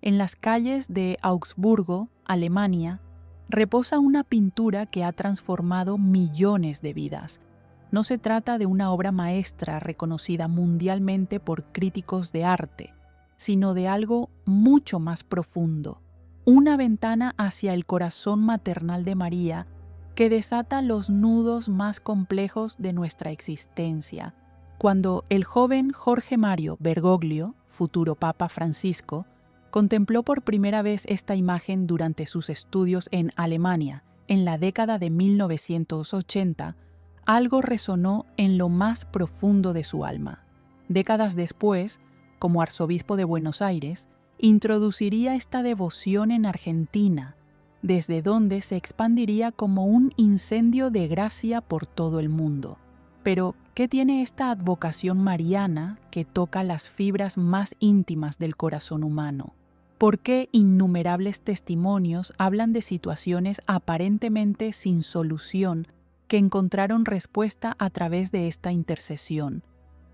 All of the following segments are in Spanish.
En las calles de Augsburgo, Alemania, reposa una pintura que ha transformado millones de vidas. No se trata de una obra maestra reconocida mundialmente por críticos de arte, sino de algo mucho más profundo, una ventana hacia el corazón maternal de María que desata los nudos más complejos de nuestra existencia. Cuando el joven Jorge Mario Bergoglio, futuro Papa Francisco, contempló por primera vez esta imagen durante sus estudios en Alemania, en la década de 1980, algo resonó en lo más profundo de su alma. Décadas después, como arzobispo de Buenos Aires, introduciría esta devoción en Argentina, desde donde se expandiría como un incendio de gracia por todo el mundo. Pero, ¿qué tiene esta advocación mariana que toca las fibras más íntimas del corazón humano? ¿Por qué innumerables testimonios hablan de situaciones aparentemente sin solución que encontraron respuesta a través de esta intercesión?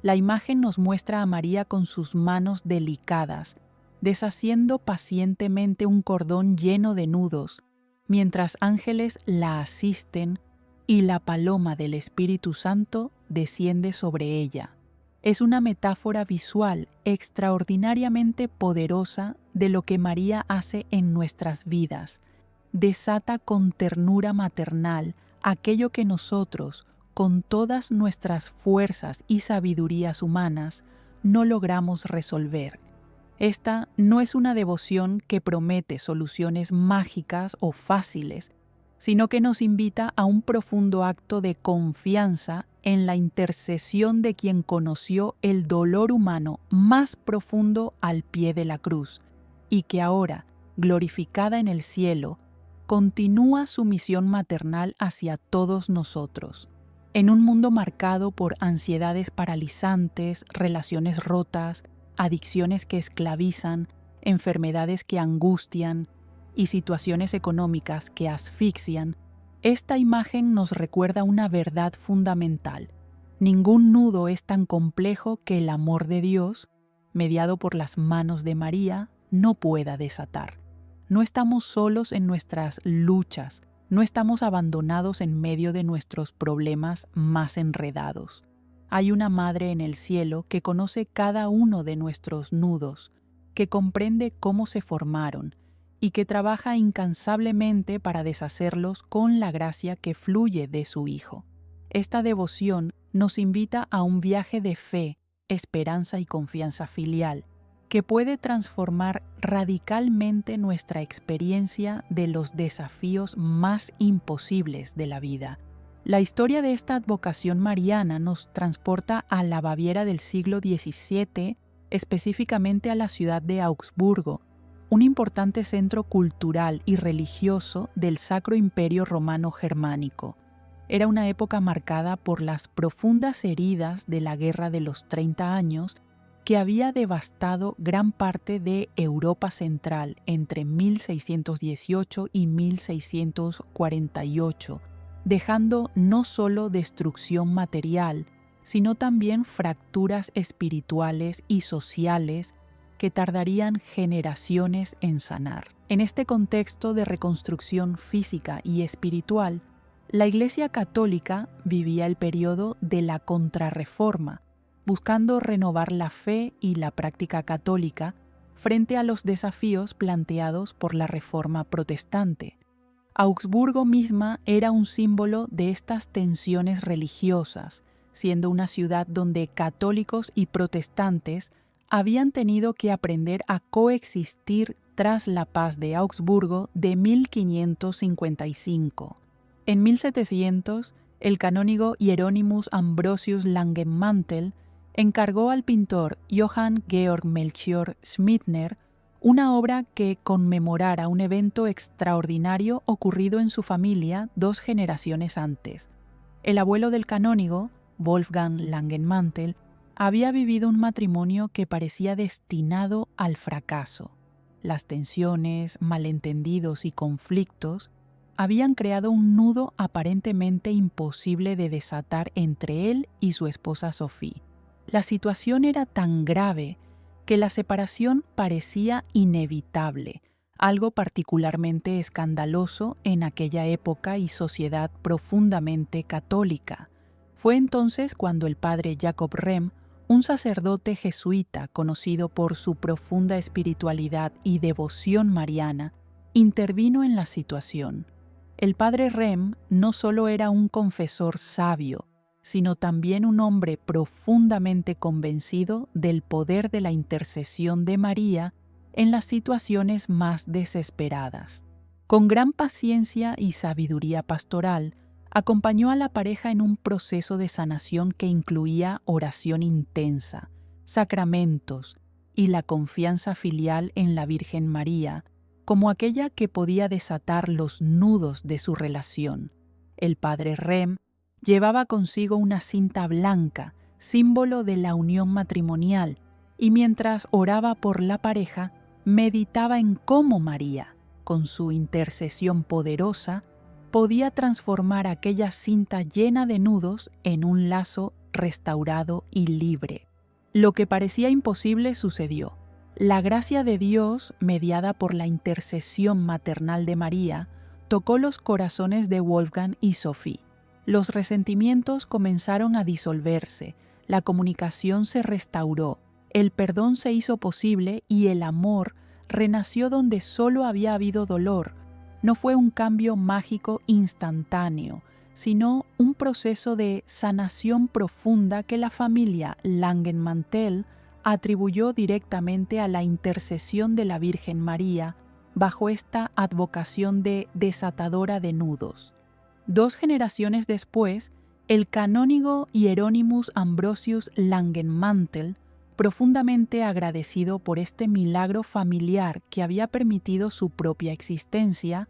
La imagen nos muestra a María con sus manos delicadas, deshaciendo pacientemente un cordón lleno de nudos, mientras ángeles la asisten y la paloma del Espíritu Santo desciende sobre ella. Es una metáfora visual extraordinariamente poderosa de lo que María hace en nuestras vidas. Desata con ternura maternal aquello que nosotros, con todas nuestras fuerzas y sabidurías humanas, no logramos resolver. Esta no es una devoción que promete soluciones mágicas o fáciles, sino que nos invita a un profundo acto de confianza en la intercesión de quien conoció el dolor humano más profundo al pie de la cruz, y que ahora, glorificada en el cielo, continúa su misión maternal hacia todos nosotros. En un mundo marcado por ansiedades paralizantes, relaciones rotas, adicciones que esclavizan, enfermedades que angustian y situaciones económicas que asfixian, esta imagen nos recuerda una verdad fundamental. Ningún nudo es tan complejo que el amor de Dios, mediado por las manos de María, no pueda desatar. No estamos solos en nuestras luchas, no estamos abandonados en medio de nuestros problemas más enredados. Hay una Madre en el cielo que conoce cada uno de nuestros nudos, que comprende cómo se formaron y que trabaja incansablemente para deshacerlos con la gracia que fluye de su Hijo. Esta devoción nos invita a un viaje de fe, esperanza y confianza filial, que puede transformar radicalmente nuestra experiencia de los desafíos más imposibles de la vida. La historia de esta advocación mariana nos transporta a la Baviera del siglo XVII, específicamente a la ciudad de Augsburgo, un importante centro cultural y religioso del Sacro Imperio Romano Germánico. Era una época marcada por las profundas heridas de la Guerra de los 30 años que había devastado gran parte de Europa Central entre 1618 y 1648, dejando no solo destrucción material, sino también fracturas espirituales y sociales que tardarían generaciones en sanar. En este contexto de reconstrucción física y espiritual, la Iglesia Católica vivía el periodo de la Contrarreforma, buscando renovar la fe y la práctica católica frente a los desafíos planteados por la Reforma Protestante. Augsburgo misma era un símbolo de estas tensiones religiosas, siendo una ciudad donde católicos y protestantes habían tenido que aprender a coexistir tras la paz de Augsburgo de 1555. En 1700, el canónigo Hieronymus Ambrosius Langenmantel encargó al pintor Johann Georg Melchior Schmittner una obra que conmemorara un evento extraordinario ocurrido en su familia 2 generaciones antes. El abuelo del canónigo, Wolfgang Langenmantel, había vivido un matrimonio que parecía destinado al fracaso. Las tensiones, malentendidos y conflictos habían creado un nudo aparentemente imposible de desatar entre él y su esposa Sophie. La situación era tan grave que la separación parecía inevitable, algo particularmente escandaloso en aquella época y sociedad profundamente católica. Fue entonces cuando el padre Jacob Rem, un sacerdote jesuita conocido por su profunda espiritualidad y devoción mariana, intervino en la situación. El padre Rem no solo era un confesor sabio, sino también un hombre profundamente convencido del poder de la intercesión de María en las situaciones más desesperadas. Con gran paciencia y sabiduría pastoral, acompañó a la pareja en un proceso de sanación que incluía oración intensa, sacramentos y la confianza filial en la Virgen María, como aquella que podía desatar los nudos de su relación. El padre Rem llevaba consigo una cinta blanca, símbolo de la unión matrimonial, y mientras oraba por la pareja, meditaba en cómo María, con su intercesión poderosa, podía transformar aquella cinta llena de nudos en un lazo restaurado y libre. Lo que parecía imposible sucedió. La gracia de Dios, mediada por la intercesión maternal de María, tocó los corazones de Wolfgang y Sophie. Los resentimientos comenzaron a disolverse, la comunicación se restauró, el perdón se hizo posible y el amor renació donde solo había habido dolor. No fue un cambio mágico instantáneo, sino un proceso de sanación profunda que la familia Langenmantel atribuyó directamente a la intercesión de la Virgen María bajo esta advocación de desatadora de nudos. 2 generaciones después, el canónigo Hieronymus Ambrosius Langenmantel, profundamente agradecido por este milagro familiar que había permitido su propia existencia,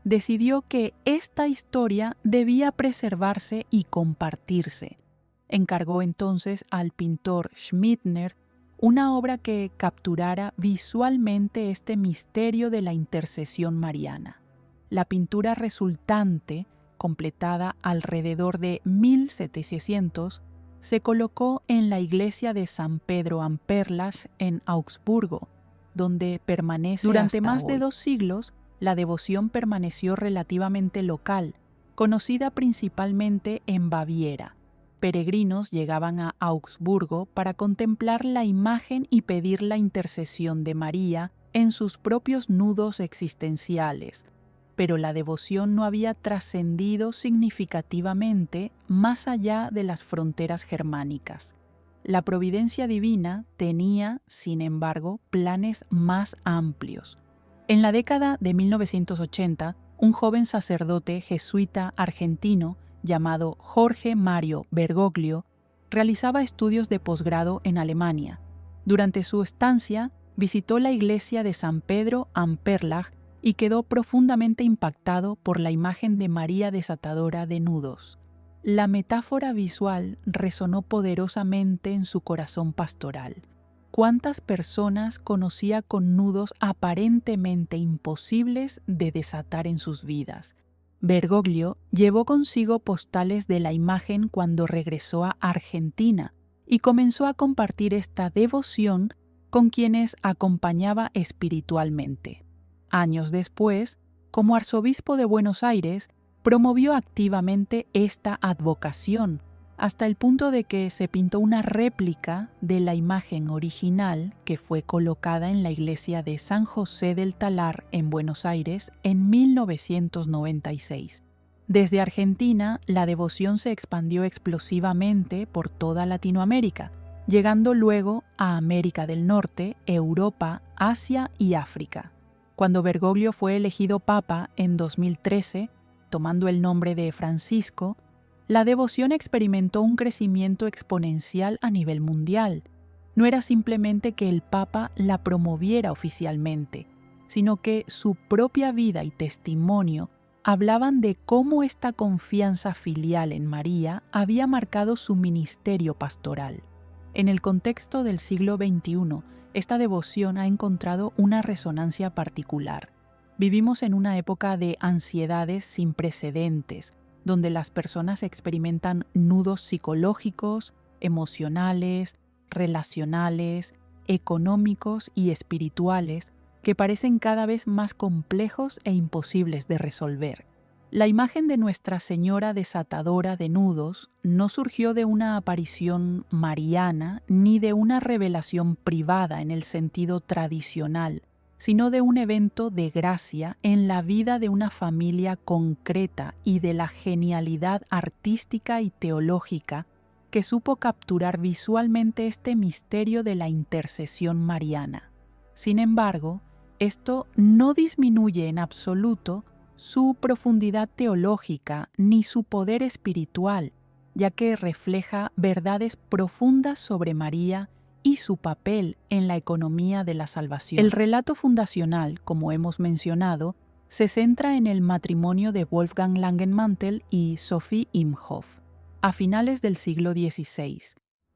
decidió que esta historia debía preservarse y compartirse. Encargó entonces al pintor Schmittner una obra que capturara visualmente este misterio de la intercesión mariana. La pintura resultante, completada alrededor de 1700, se colocó en la iglesia de San Pedro am Perlach en Augsburgo, donde permanece durante más de 2 siglos. La devoción permaneció relativamente local, conocida principalmente en Baviera. Peregrinos llegaban a Augsburgo para contemplar la imagen y pedir la intercesión de María en sus propios nudos existenciales, pero la devoción no había trascendido significativamente más allá de las fronteras germánicas. La providencia divina tenía, sin embargo, planes más amplios. En la década de 1980, un joven sacerdote jesuita argentino llamado Jorge Mario Bergoglio realizaba estudios de posgrado en Alemania. Durante su estancia, visitó la iglesia de San Pedro am Perlach y quedó profundamente impactado por la imagen de María desatadora de nudos. La metáfora visual resonó poderosamente en su corazón pastoral. ¿Cuántas personas conocía con nudos aparentemente imposibles de desatar en sus vidas? Bergoglio llevó consigo postales de la imagen cuando regresó a Argentina y comenzó a compartir esta devoción con quienes acompañaba espiritualmente. Años después, como arzobispo de Buenos Aires, promovió activamente esta advocación, hasta el punto de que se pintó una réplica de la imagen original que fue colocada en la iglesia de San José del Talar en Buenos Aires en 1996. Desde Argentina, la devoción se expandió explosivamente por toda Latinoamérica, llegando luego a América del Norte, Europa, Asia y África. Cuando Bergoglio fue elegido papa en 2013, tomando el nombre de Francisco, la devoción experimentó un crecimiento exponencial a nivel mundial. No era simplemente que el Papa la promoviera oficialmente, sino que su propia vida y testimonio hablaban de cómo esta confianza filial en María había marcado su ministerio pastoral. En el contexto del siglo XXI, esta devoción ha encontrado una resonancia particular. Vivimos en una época de ansiedades sin precedentes, donde las personas experimentan nudos psicológicos, emocionales, relacionales económicos y espirituales que parecen cada vez más complejos e imposibles de resolver. La imagen de Nuestra Señora desatadora de nudos no surgió de una aparición mariana ni de una revelación privada en el sentido tradicional, sino de un evento de gracia en la vida de una familia concreta y de la genialidad artística y teológica que supo capturar visualmente este misterio de la intercesión mariana. Sin embargo, esto no disminuye en absoluto su profundidad teológica ni su poder espiritual, ya que refleja verdades profundas sobre María y su papel en la economía de la salvación. El relato fundacional, como hemos mencionado, se centra en el matrimonio de Wolfgang Langenmantel y Sophie Imhoff, a finales del siglo XVI.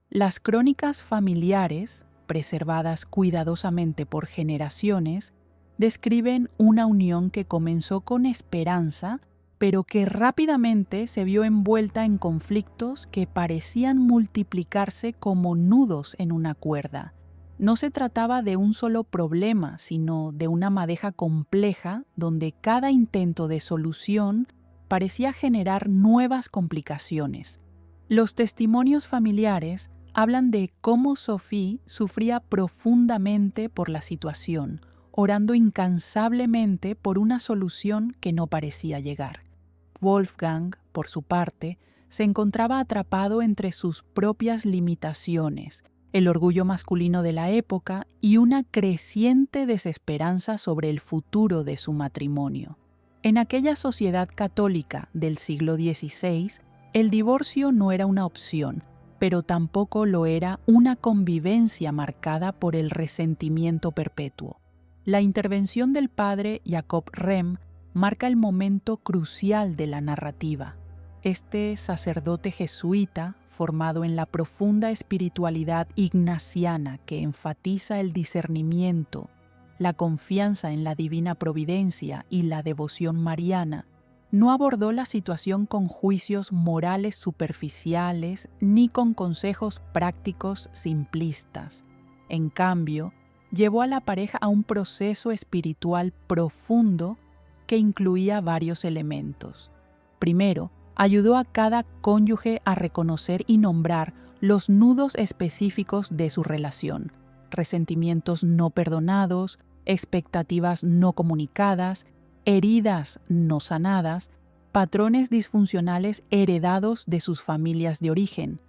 Las crónicas familiares, preservadas cuidadosamente por generaciones, describen una unión que comenzó con esperanza, pero que rápidamente se vio envuelta en conflictos que parecían multiplicarse como nudos en una cuerda. No se trataba de un solo problema, sino de una madeja compleja donde cada intento de solución parecía generar nuevas complicaciones. Los testimonios familiares hablan de cómo Sophie sufría profundamente por la situación, orando incansablemente por una solución que no parecía llegar. Wolfgang, por su parte, se encontraba atrapado entre sus propias limitaciones, el orgullo masculino de la época y una creciente desesperanza sobre el futuro de su matrimonio. En aquella sociedad católica del siglo XVI, el divorcio no era una opción, pero tampoco lo era una convivencia marcada por el resentimiento perpetuo. La intervención del padre Jacob Rehm marca el momento crucial de la narrativa. Este sacerdote jesuita, formado en la profunda espiritualidad ignaciana que enfatiza el discernimiento, la confianza en la divina providencia y la devoción mariana, no abordó la situación con juicios morales superficiales ni con consejos prácticos simplistas. En cambio, llevó a la pareja a un proceso espiritual profundo que incluía varios elementos. Primero, ayudó a cada cónyuge a reconocer y nombrar los nudos específicos de su relación, resentimientos no perdonados, expectativas no comunicadas, heridas no sanadas, patrones disfuncionales heredados de sus familias de origen.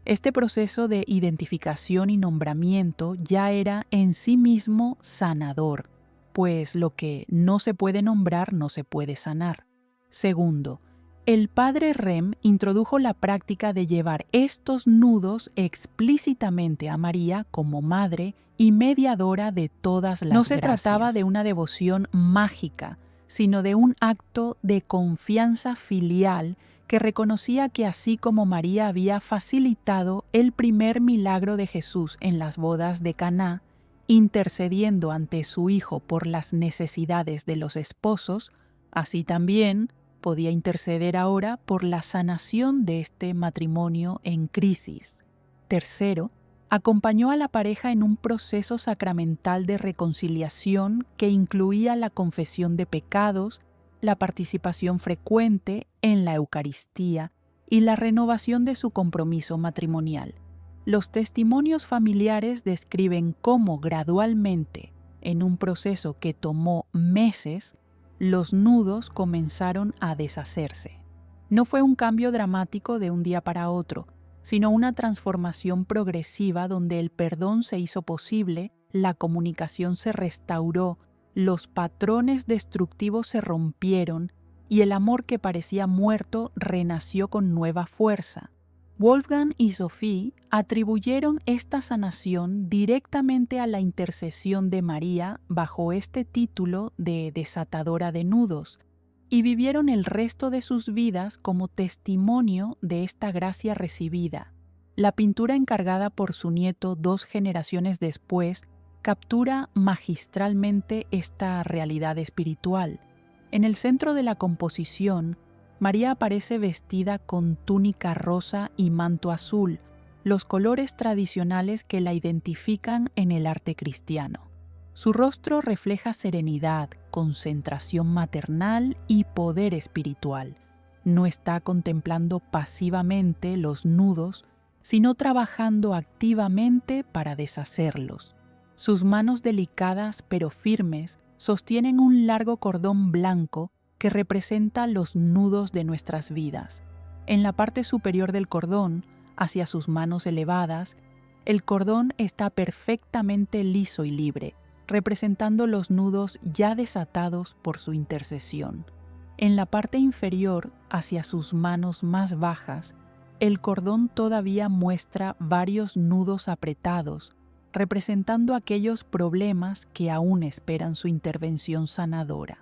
Este proceso de identificación y nombramiento ya era en sí mismo sanador, pues lo que no se puede nombrar no se puede sanar. Segundo, el padre Rehm introdujo la práctica de llevar estos nudos explícitamente a María como madre y mediadora de todas las gracias. No se trataba de una devoción mágica, sino de un acto de confianza filial que reconocía que así como María había facilitado el primer milagro de Jesús en las bodas de Caná, intercediendo ante su hijo por las necesidades de los esposos, así también podía interceder ahora por la sanación de este matrimonio en crisis. Tercero, acompañó a la pareja en un proceso sacramental de reconciliación que incluía la confesión de pecados, la participación frecuente en la Eucaristía y la renovación de su compromiso matrimonial. Los testimonios familiares describen cómo gradualmente, en un proceso que tomó meses, los nudos comenzaron a deshacerse. No fue un cambio dramático de un día para otro, sino una transformación progresiva donde el perdón se hizo posible, la comunicación se restauró, los patrones destructivos se rompieron y el amor que parecía muerto renació con nueva fuerza. Wolfgang y Sophie atribuyeron esta sanación directamente a la intercesión de María bajo este título de desatadora de nudos, y vivieron el resto de sus vidas como testimonio de esta gracia recibida. La pintura encargada por su nieto 2 generaciones después captura magistralmente esta realidad espiritual. En el centro de la composición, María aparece vestida con túnica rosa y manto azul, los colores tradicionales que la identifican en el arte cristiano. Su rostro refleja serenidad, concentración maternal y poder espiritual. No está contemplando pasivamente los nudos, sino trabajando activamente para deshacerlos. Sus manos delicadas pero firmes sostienen un largo cordón blanco que representa los nudos de nuestras vidas. En la parte superior del cordón, hacia sus manos elevadas, el cordón está perfectamente liso y libre, representando los nudos ya desatados por su intercesión. En la parte inferior, hacia sus manos más bajas, el cordón todavía muestra varios nudos apretados, representando aquellos problemas que aún esperan su intervención sanadora.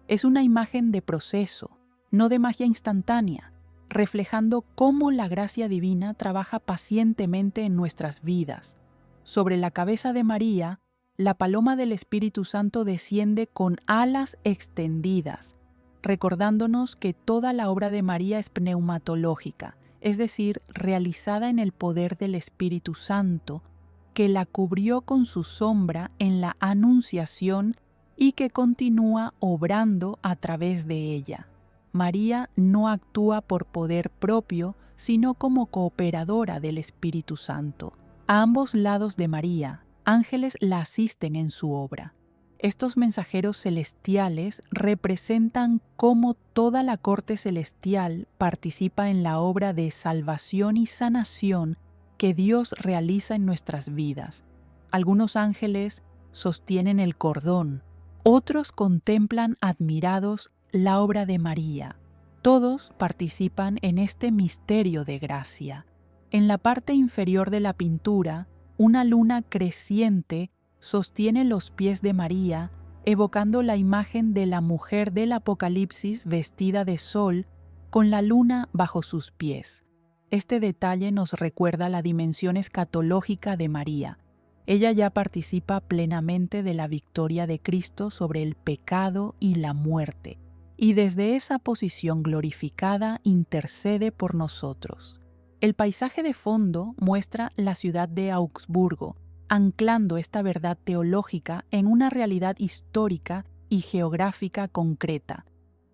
Es una imagen de proceso, no de magia instantánea, reflejando cómo la gracia divina trabaja pacientemente en nuestras vidas. Sobre la cabeza de María, la paloma del Espíritu Santo desciende con alas extendidas, recordándonos que toda la obra de María es pneumatológica, es decir, realizada en el poder del Espíritu Santo, que la cubrió con su sombra en la Anunciación y que continúa obrando a través de ella. María no actúa por poder propio, sino como cooperadora del Espíritu Santo. A ambos lados de María, ángeles la asisten en su obra. Estos mensajeros celestiales representan cómo toda la corte celestial participa en la obra de salvación y sanación que Dios realiza en nuestras vidas. Algunos ángeles sostienen el cordón, otros contemplan admirados la obra de María. Todos participan en este misterio de gracia. En la parte inferior de la pintura, una luna creciente sostiene los pies de María, evocando la imagen de la mujer del Apocalipsis vestida de sol, con la luna bajo sus pies. Este detalle nos recuerda la dimensión escatológica de María. Ella ya participa plenamente de la victoria de Cristo sobre el pecado y la muerte, y desde esa posición glorificada intercede por nosotros. El paisaje de fondo muestra la ciudad de Augsburgo, anclando esta verdad teológica en una realidad histórica y geográfica concreta.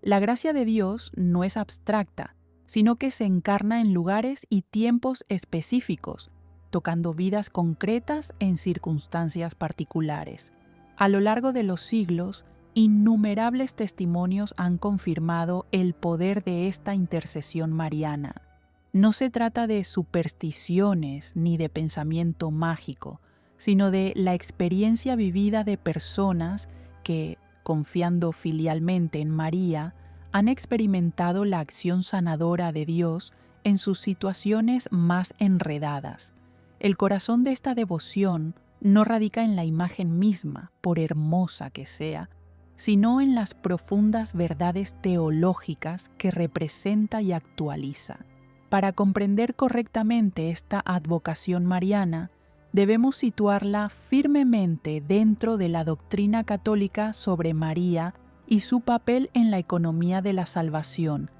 La gracia de Dios no es abstracta, sino que se encarna en lugares y tiempos específicos, tocando vidas concretas en circunstancias particulares. A lo largo de los siglos, innumerables testimonios han confirmado el poder de esta intercesión mariana. No se trata de supersticiones ni de pensamiento mágico, sino de la experiencia vivida de personas que, confiando filialmente en María, han experimentado la acción sanadora de Dios en sus situaciones más enredadas. El corazón de esta devoción no radica en la imagen misma, por hermosa que sea, sino en las profundas verdades teológicas que representa y actualiza. Para comprender correctamente esta advocación mariana, debemos situarla firmemente dentro de la doctrina católica sobre María y su papel en la economía de la salvación,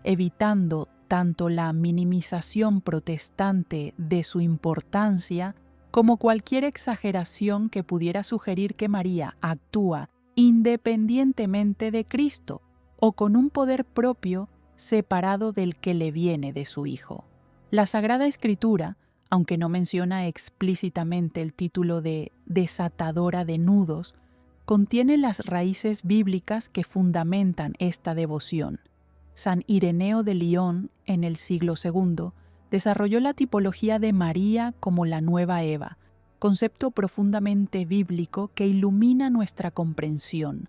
evitando tanto la minimización protestante de su importancia como cualquier exageración que pudiera sugerir que María actúa independientemente de Cristo o con un poder propio separado del que le viene de su Hijo. La Sagrada Escritura, aunque no menciona explícitamente el título de desatadora de nudos, contiene las raíces bíblicas que fundamentan esta devoción. San Ireneo de Lyon, en el siglo II, desarrolló la tipología de María como la nueva Eva, concepto profundamente bíblico que ilumina nuestra comprensión.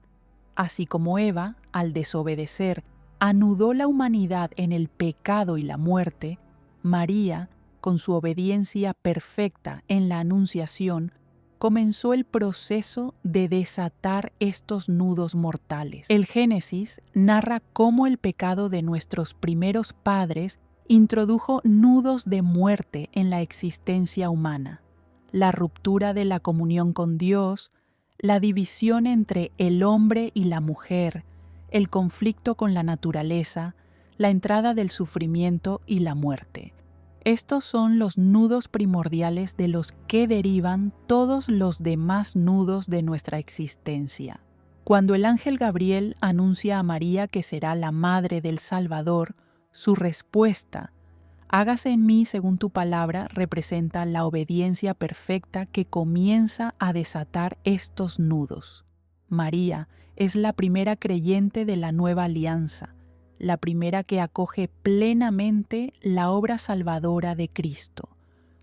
Así como Eva, al desobedecer, anudó la humanidad en el pecado y la muerte, María, con su obediencia perfecta en la Anunciación, comenzó el proceso de desatar estos nudos mortales. El Génesis narra cómo el pecado de nuestros primeros padres introdujo nudos de muerte en la existencia humana. La ruptura de la comunión con Dios, la división entre el hombre y la mujer, el conflicto con la naturaleza, la entrada del sufrimiento y la muerte. Estos son los nudos primordiales de los que derivan todos los demás nudos de nuestra existencia. Cuando el ángel Gabriel anuncia a María que será la madre del Salvador, su respuesta, hágase en mí según tu palabra, representa la obediencia perfecta que comienza a desatar estos nudos. María es la primera creyente de la nueva alianza, la primera que acoge plenamente la obra salvadora de Cristo.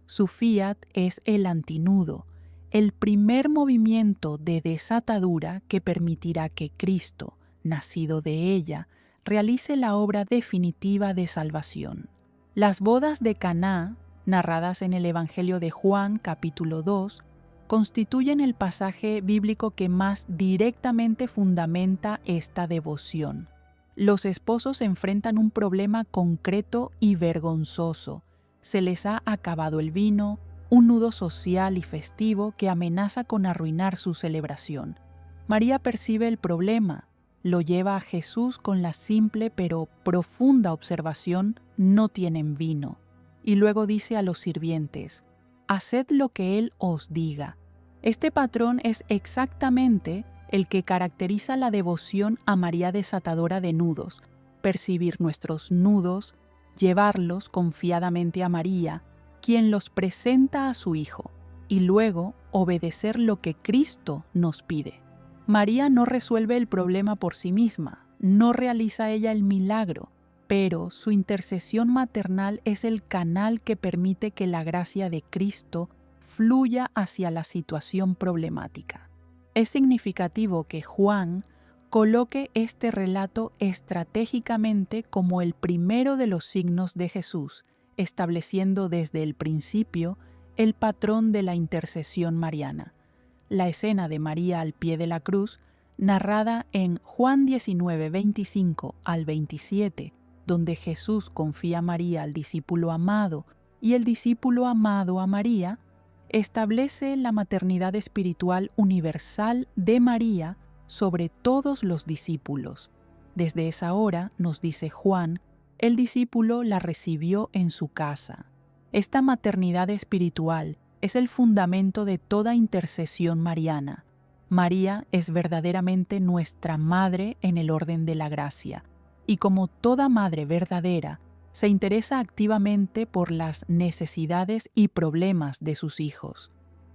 Su fiat es el antinudo, el primer movimiento de desatadura que permitirá que Cristo, nacido de ella, realice la obra definitiva de salvación. Las bodas de Caná, narradas en el Evangelio de Juan, capítulo 2, constituyen el pasaje bíblico que más directamente fundamenta esta devoción. Los esposos enfrentan un problema concreto y vergonzoso. Se les ha acabado el vino, un nudo social y festivo que amenaza con arruinar su celebración. María percibe el problema, lo lleva a Jesús con la simple pero profunda observación: no tienen vino. Y luego dice a los sirvientes: haced lo que Él os diga. Este patrón es exactamente el que caracteriza la devoción a María desatadora de nudos: percibir nuestros nudos, llevarlos confiadamente a María, quien los presenta a su Hijo, y luego obedecer lo que Cristo nos pide. María no resuelve el problema por sí misma, no realiza ella el milagro, pero su intercesión maternal es el canal que permite que la gracia de Cristo fluya hacia la situación problemática. Es significativo que Juan coloque este relato estratégicamente como el primero de los signos de Jesús, estableciendo desde el principio el patrón de la intercesión mariana. La escena de María al pie de la cruz, narrada en Juan 19, 25 al 27, donde Jesús confía a María al discípulo amado y el discípulo amado a María, establece la maternidad espiritual universal de María sobre todos los discípulos. Desde esa hora, nos dice Juan, el discípulo la recibió en su casa. Esta maternidad espiritual es el fundamento de toda intercesión mariana. María es verdaderamente nuestra madre en el orden de la gracia, y como toda madre verdadera, se interesa activamente por las necesidades y problemas de sus hijos.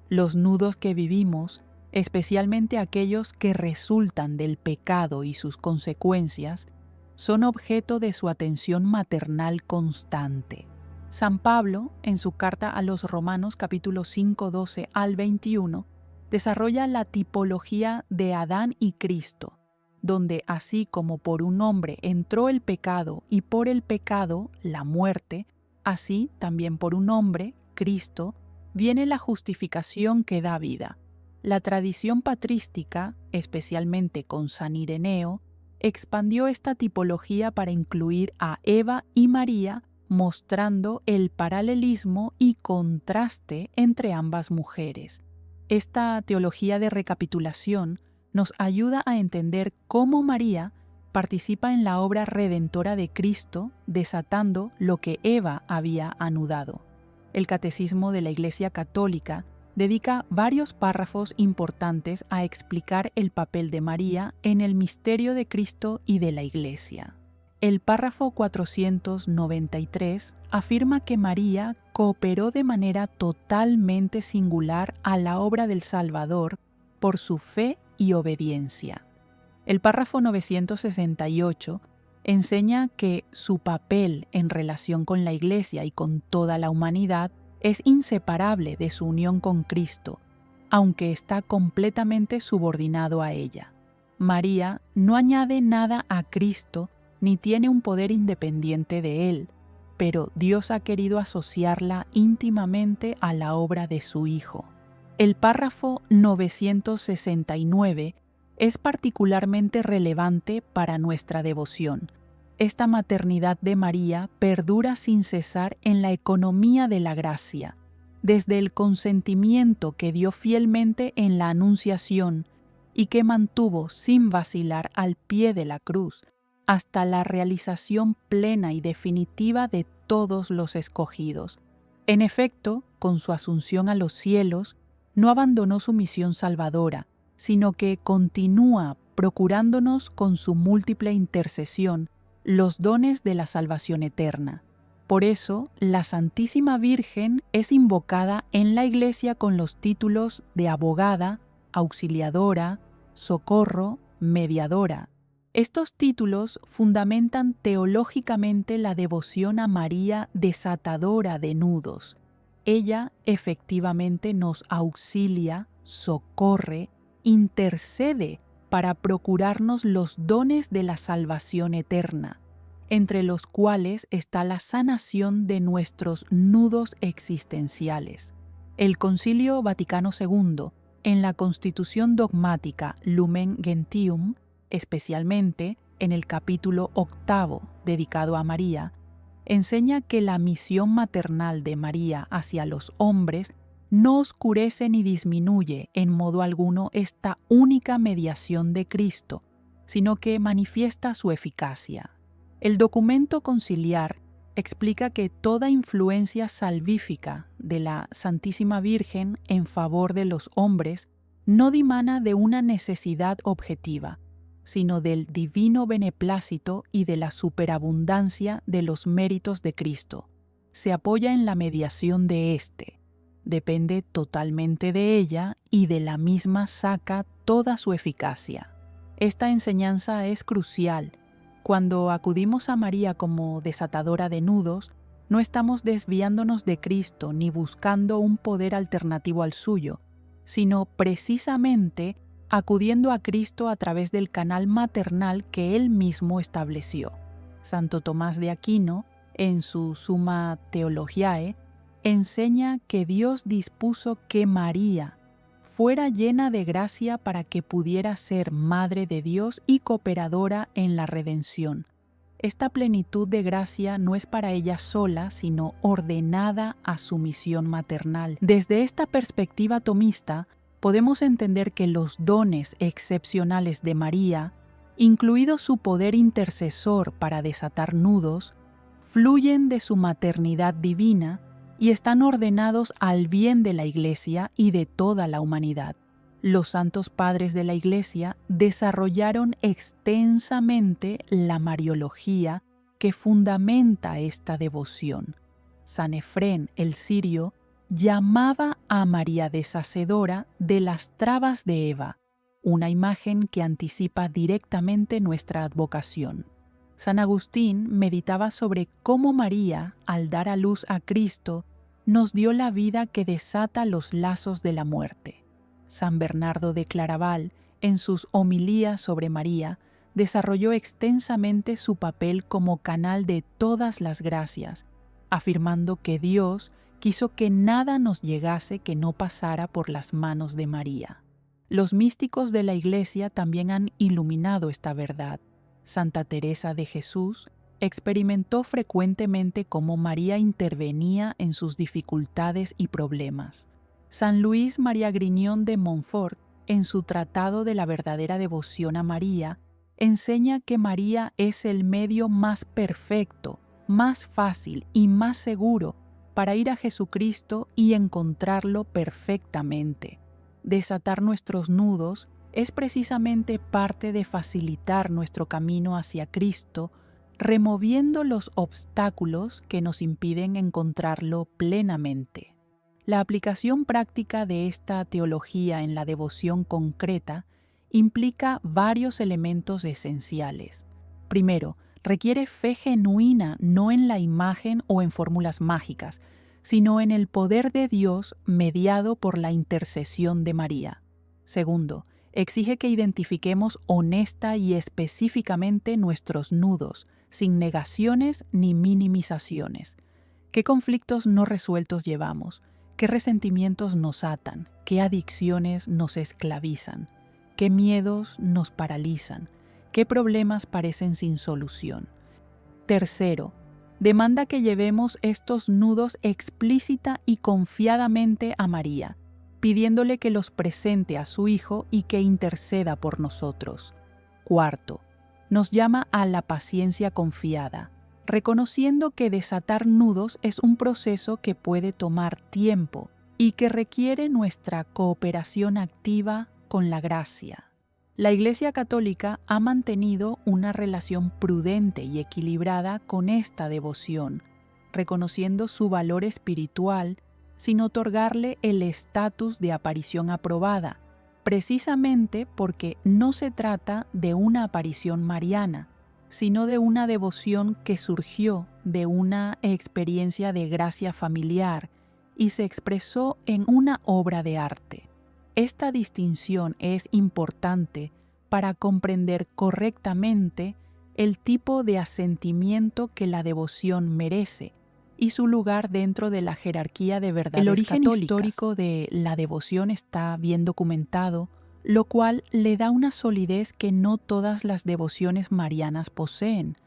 Los nudos que vivimos, especialmente aquellos que resultan del pecado y sus consecuencias, son objeto de su atención maternal constante. San Pablo, en su carta a los Romanos capítulo 5, 12 al 21, desarrolla la tipología de Adán y Cristo, donde así como por un hombre entró el pecado y por el pecado la muerte, así también por un hombre, Cristo, viene la justificación que da vida. La tradición patrística, especialmente con San Ireneo, expandió esta tipología para incluir a Eva y María, mostrando el paralelismo y contraste entre ambas mujeres. Esta teología de recapitulación nos ayuda a entender cómo María participa en la obra redentora de Cristo, desatando lo que Eva había anudado. El Catecismo de la Iglesia Católica dedica varios párrafos importantes a explicar el papel de María en el misterio de Cristo y de la Iglesia. El párrafo 493 afirma que María cooperó de manera totalmente singular a la obra del Salvador por su fe y obediencia. El párrafo 968 enseña que su papel en relación con la Iglesia y con toda la humanidad es inseparable de su unión con Cristo, aunque está completamente subordinado a ella. María no añade nada a Cristo ni tiene un poder independiente de Él, pero Dios ha querido asociarla íntimamente a la obra de su Hijo. El párrafo 969 es particularmente relevante para nuestra devoción. Esta maternidad de María perdura sin cesar en la economía de la gracia, desde el consentimiento que dio fielmente en la Anunciación y que mantuvo sin vacilar al pie de la cruz, hasta la realización plena y definitiva de todos los escogidos. En efecto, con su asunción a los cielos, no abandonó su misión salvadora, sino que continúa procurándonos con su múltiple intercesión los dones de la salvación eterna. Por eso, la Santísima Virgen es invocada en la Iglesia con los títulos de abogada, auxiliadora, socorro, mediadora. Estos títulos fundamentan teológicamente la devoción a María desatadora de nudos. Ella efectivamente nos auxilia, socorre, intercede para procurarnos los dones de la salvación eterna, entre los cuales está la sanación de nuestros nudos existenciales. El Concilio Vaticano II, en la Constitución Dogmática Lumen Gentium, especialmente en el capítulo 8 dedicado a María, enseña que la misión maternal de María hacia los hombres no oscurece ni disminuye en modo alguno esta única mediación de Cristo, sino que manifiesta su eficacia. El documento conciliar explica que toda influencia salvífica de la Santísima Virgen en favor de los hombres no dimana de una necesidad objetiva, sino del divino beneplácito y de la superabundancia de los méritos de Cristo. Se apoya en la mediación de éste, depende totalmente de ella y de la misma saca toda su eficacia. Esta enseñanza es crucial. Cuando acudimos a María como desatadora de nudos, no estamos desviándonos de Cristo ni buscando un poder alternativo al suyo, sino precisamente acudiendo a Cristo a través del canal maternal que Él mismo estableció. Santo Tomás de Aquino, en su Summa Theologiae, enseña que Dios dispuso que María fuera llena de gracia para que pudiera ser Madre de Dios y cooperadora en la redención. Esta plenitud de gracia no es para ella sola, sino ordenada a su misión maternal. Desde esta perspectiva tomista, podemos entender que los dones excepcionales de María, incluido su poder intercesor para desatar nudos, fluyen de su maternidad divina y están ordenados al bien de la Iglesia y de toda la humanidad. Los santos padres de la Iglesia desarrollaron extensamente la mariología que fundamenta esta devoción. San Efrén el Sirio llamaba a María deshacedora de las trabas de Eva, una imagen que anticipa directamente nuestra advocación. San Agustín meditaba sobre cómo María, al dar a luz a Cristo, nos dio la vida que desata los lazos de la muerte. San Bernardo de Claraval, en sus homilías sobre María, desarrolló extensamente su papel como canal de todas las gracias, afirmando que Dios quiso que nada nos llegase que no pasara por las manos de María. Los místicos de la Iglesia también han iluminado esta verdad. Santa Teresa de Jesús experimentó frecuentemente cómo María intervenía en sus dificultades y problemas. San Luis María Grignion de Montfort, en su Tratado de la verdadera devoción a María, enseña que María es el medio más perfecto, más fácil y más seguro para ir a Jesucristo y encontrarlo perfectamente. Desatar nuestros nudos es precisamente parte de facilitar nuestro camino hacia Cristo, removiendo los obstáculos que nos impiden encontrarlo plenamente. La aplicación práctica de esta teología en la devoción concreta implica varios elementos esenciales. Primero, requiere fe genuina no en la imagen o en fórmulas mágicas, sino en el poder de Dios mediado por la intercesión de María. Segundo, exige que identifiquemos honesta y específicamente nuestros nudos, sin negaciones ni minimizaciones. ¿Qué conflictos no resueltos llevamos? ¿Qué resentimientos nos atan? ¿Qué adicciones nos esclavizan? ¿Qué miedos nos paralizan? ¿Qué problemas parecen sin solución? Tercero, demanda que llevemos estos nudos explícita y confiadamente a María, pidiéndole que los presente a su Hijo y que interceda por nosotros. Cuarto, nos llama a la paciencia confiada. reconociendo que desatar nudos es un proceso que puede tomar tiempo y que requiere nuestra cooperación activa con la gracia. La Iglesia Católica ha mantenido una relación prudente y equilibrada con esta devoción, reconociendo su valor espiritual sin otorgarle el estatus de aparición aprobada, precisamente porque no se trata de una aparición mariana, sino de una devoción que surgió de una experiencia de gracia familiar y se expresó en una obra de arte. Esta distinción es importante para comprender correctamente el tipo de asentimiento que la devoción merece y su lugar dentro de la jerarquía de verdades católicas. El origen histórico de la devoción está bien documentado, lo cual le da una solidez que no todas las devociones marianas poseen.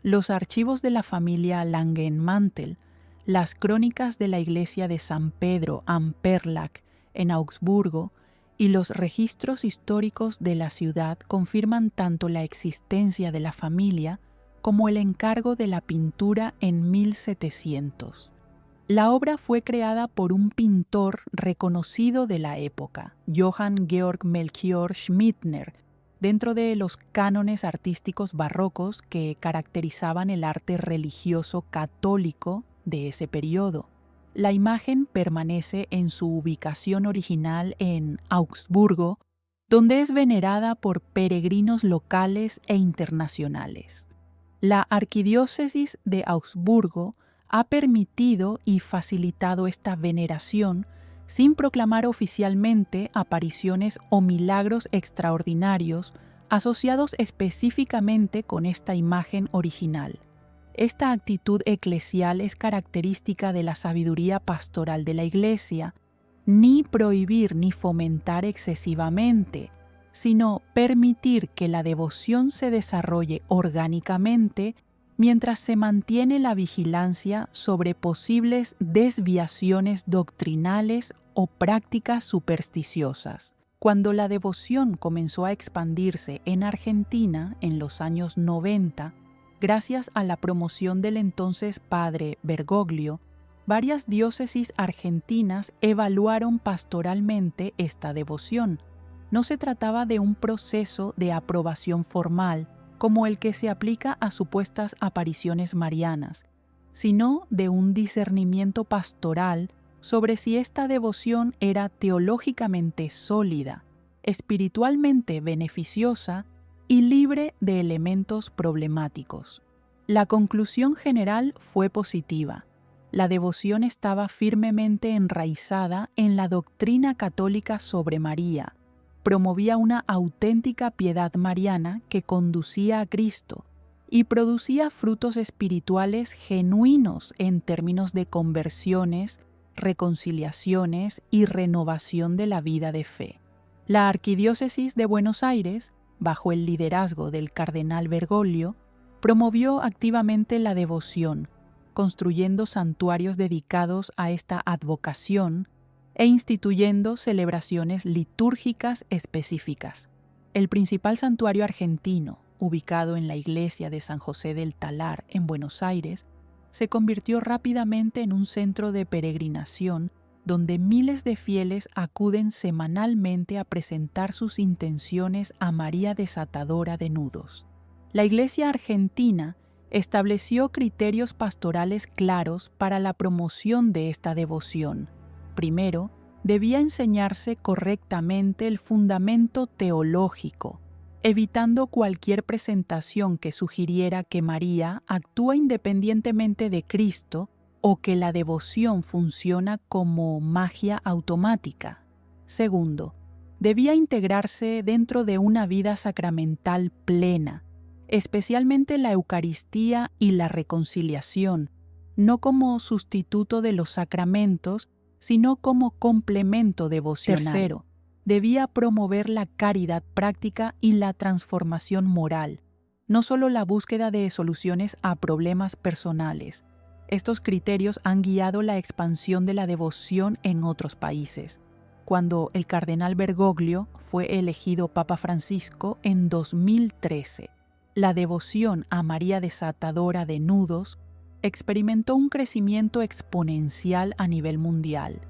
Los archivos de la familia Langenmantel, las crónicas de la iglesia de San Pedro am Perlach en Augsburgo y los registros históricos de la ciudad confirman tanto la existencia de la familia como el encargo de la pintura en 1700. La obra fue creada por un pintor reconocido de la época, Johann Georg Melchior Schmittner, dentro de los cánones artísticos barrocos que caracterizaban el arte religioso católico de ese periodo. La imagen permanece en su ubicación original en Augsburgo, donde es venerada por peregrinos locales e internacionales. La arquidiócesis de Augsburgo ha permitido y facilitado esta veneración sin proclamar oficialmente apariciones o milagros extraordinarios asociados específicamente con esta imagen original. Esta actitud eclesial es característica de la sabiduría pastoral de la Iglesia, ni prohibir ni fomentar excesivamente, sino permitir que la devoción se desarrolle orgánicamente mientras se mantiene la vigilancia sobre posibles desviaciones doctrinales o prácticas supersticiosas. Cuando la devoción comenzó a expandirse en Argentina en los años 90, gracias a la promoción del entonces padre Bergoglio, varias diócesis argentinas evaluaron pastoralmente esta devoción. No se trataba de un proceso de aprobación formal, como el que se aplica a supuestas apariciones marianas, sino de un discernimiento pastoral sobre si esta devoción era teológicamente sólida, espiritualmente beneficiosa y libre de elementos problemáticos. La conclusión general fue positiva. La devoción estaba firmemente enraizada en la doctrina católica sobre María, promovía una auténtica piedad mariana que conducía a Cristo y producía frutos espirituales genuinos en términos de conversiones, reconciliaciones y renovación de la vida de fe. La Arquidiócesis de Buenos Aires, bajo el liderazgo del cardenal Bergoglio, promovió activamente la devoción, construyendo santuarios dedicados a esta advocación e instituyendo celebraciones litúrgicas específicas. El principal santuario argentino, ubicado en la iglesia de San José del Talar en Buenos Aires, se convirtió rápidamente en un centro de peregrinación donde miles de fieles acuden semanalmente a presentar sus intenciones a María Desatadora de Nudos. La Iglesia argentina estableció criterios pastorales claros para la promoción de esta devoción. Primero, debía enseñarse correctamente el fundamento teológico, evitando cualquier presentación que sugiriera que María actúa independientemente de Cristo o que la devoción funciona como magia automática. Segundo, debía integrarse dentro de una vida sacramental plena, especialmente la Eucaristía y la reconciliación, no como sustituto de los sacramentos, sino como complemento devocional. Tercero, debía promover la caridad práctica y la transformación moral, no solo la búsqueda de soluciones a problemas personales. Estos criterios han guiado la expansión de la devoción en otros países. Cuando el cardenal Bergoglio fue elegido Papa Francisco en 2013, la devoción a María Desatadora de Nudos experimentó un crecimiento exponencial a nivel mundial.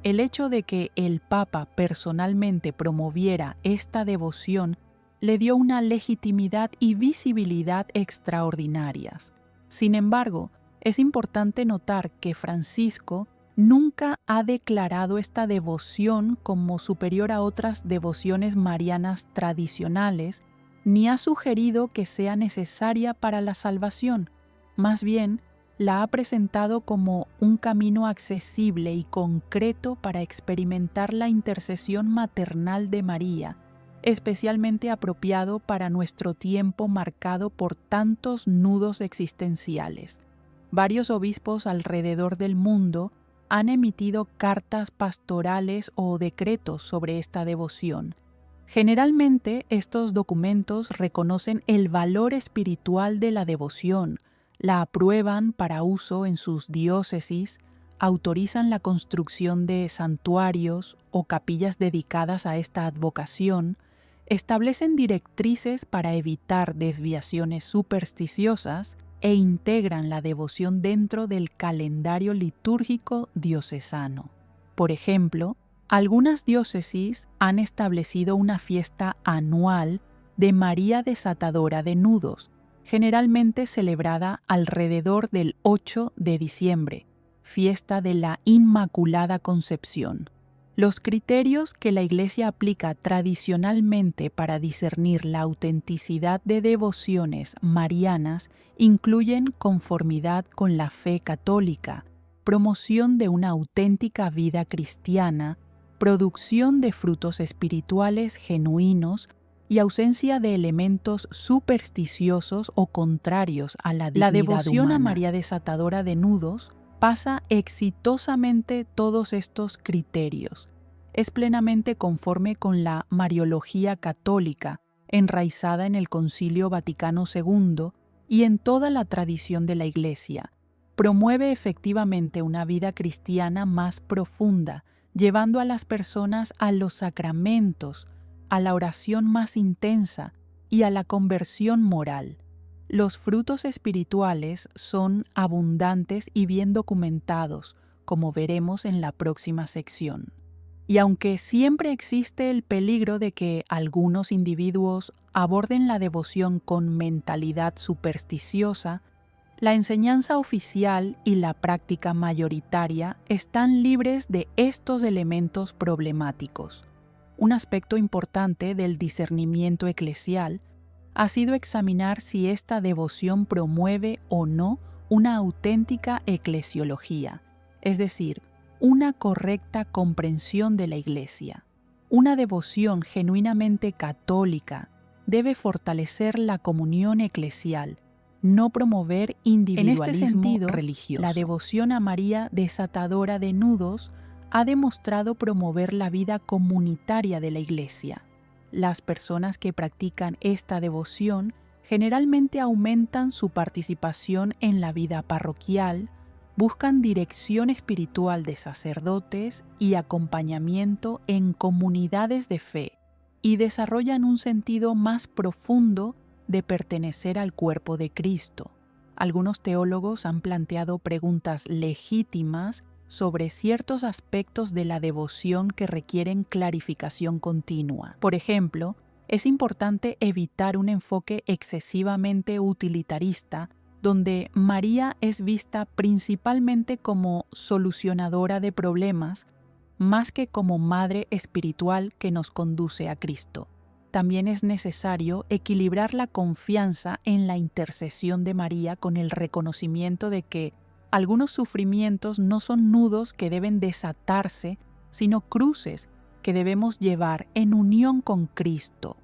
El hecho de que el Papa personalmente promoviera esta devoción le dio una legitimidad y visibilidad extraordinarias. Sin embargo, es importante notar que Francisco nunca ha declarado esta devoción como superior a otras devociones marianas tradicionales, ni ha sugerido que sea necesaria para la salvación. Más bien, la ha presentado como un camino accesible y concreto para experimentar la intercesión maternal de María, especialmente apropiado para nuestro tiempo marcado por tantos nudos existenciales. Varios obispos alrededor del mundo han emitido cartas pastorales o decretos sobre esta devoción. Generalmente, estos documentos reconocen el valor espiritual de la devoción, la aprueban para uso en sus diócesis, autorizan la construcción de santuarios o capillas dedicadas a esta advocación, establecen directrices para evitar desviaciones supersticiosas e integran la devoción dentro del calendario litúrgico diocesano. Por ejemplo, algunas diócesis han establecido una fiesta anual de María Desatadora de Nudos, generalmente celebrada alrededor del 8 de diciembre, fiesta de la Inmaculada Concepción. Los criterios que la Iglesia aplica tradicionalmente para discernir la autenticidad de devociones marianas incluyen conformidad con la fe católica, promoción de una auténtica vida cristiana, producción de frutos espirituales genuinos y ausencia de elementos supersticiosos o contrarios a la dignidad humana. La devoción a María Desatadora de Nudos pasa exitosamente todos estos criterios. Es plenamente conforme con la Mariología católica, enraizada en el Concilio Vaticano II y en toda la tradición de la Iglesia. Promueve efectivamente una vida cristiana más profunda, llevando a las personas a los sacramentos, a la oración más intensa y a la conversión moral. Los frutos espirituales son abundantes y bien documentados, como veremos en la próxima sección. Y aunque siempre existe el peligro de que algunos individuos aborden la devoción con mentalidad supersticiosa, la enseñanza oficial y la práctica mayoritaria están libres de estos elementos problemáticos. Un aspecto importante del discernimiento eclesial ha sido examinar si esta devoción promueve o no una auténtica eclesiología, es decir, una correcta comprensión de la Iglesia. Una devoción genuinamente católica debe fortalecer la comunión eclesial, no promover individualismo religioso. La devoción a María Desatadora de Nudos ha demostrado promover la vida comunitaria de la Iglesia. Las personas que practican esta devoción generalmente aumentan su participación en la vida parroquial, buscan dirección espiritual de sacerdotes y acompañamiento en comunidades de fe y desarrollan un sentido más profundo de pertenecer al cuerpo de Cristo. Algunos teólogos han planteado preguntas legítimas sobre ciertos aspectos de la devoción que requieren clarificación continua. Por ejemplo, es importante evitar un enfoque excesivamente utilitarista donde María es vista principalmente como solucionadora de problemas, más que como madre espiritual que nos conduce a Cristo. También es necesario equilibrar la confianza en la intercesión de María con el reconocimiento de que algunos sufrimientos no son nudos que deben desatarse, sino cruces que debemos llevar en unión con Cristo.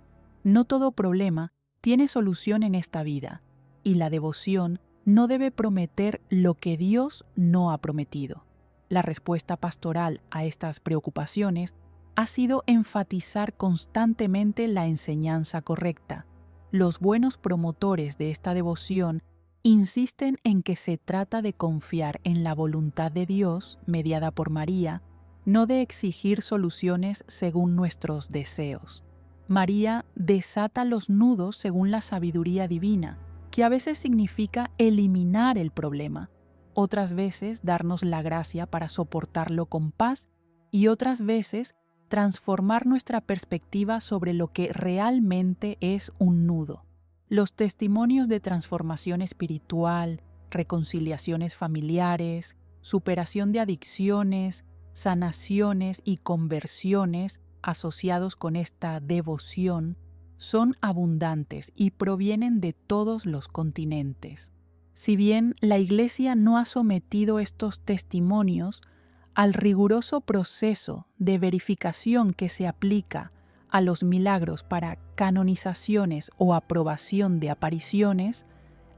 No todo problema tiene solución en esta vida, y la devoción no debe prometer lo que Dios no ha prometido. La respuesta pastoral a estas preocupaciones ha sido enfatizar constantemente la enseñanza correcta. Los buenos promotores de esta devoción insisten en que se trata de confiar en la voluntad de Dios, mediada por María, no de exigir soluciones según nuestros deseos. María desata los nudos según la sabiduría divina, que a veces significa eliminar el problema, otras veces darnos la gracia para soportarlo con paz y otras veces transformar nuestra perspectiva sobre lo que realmente es un nudo. Los testimonios de transformación espiritual, reconciliaciones familiares, superación de adicciones, sanaciones y conversiones asociados con esta devoción son abundantes y provienen de todos los continentes. Si bien la Iglesia no ha sometido estos testimonios al riguroso proceso de verificación que se aplica a los milagros para canonizaciones o aprobación de apariciones,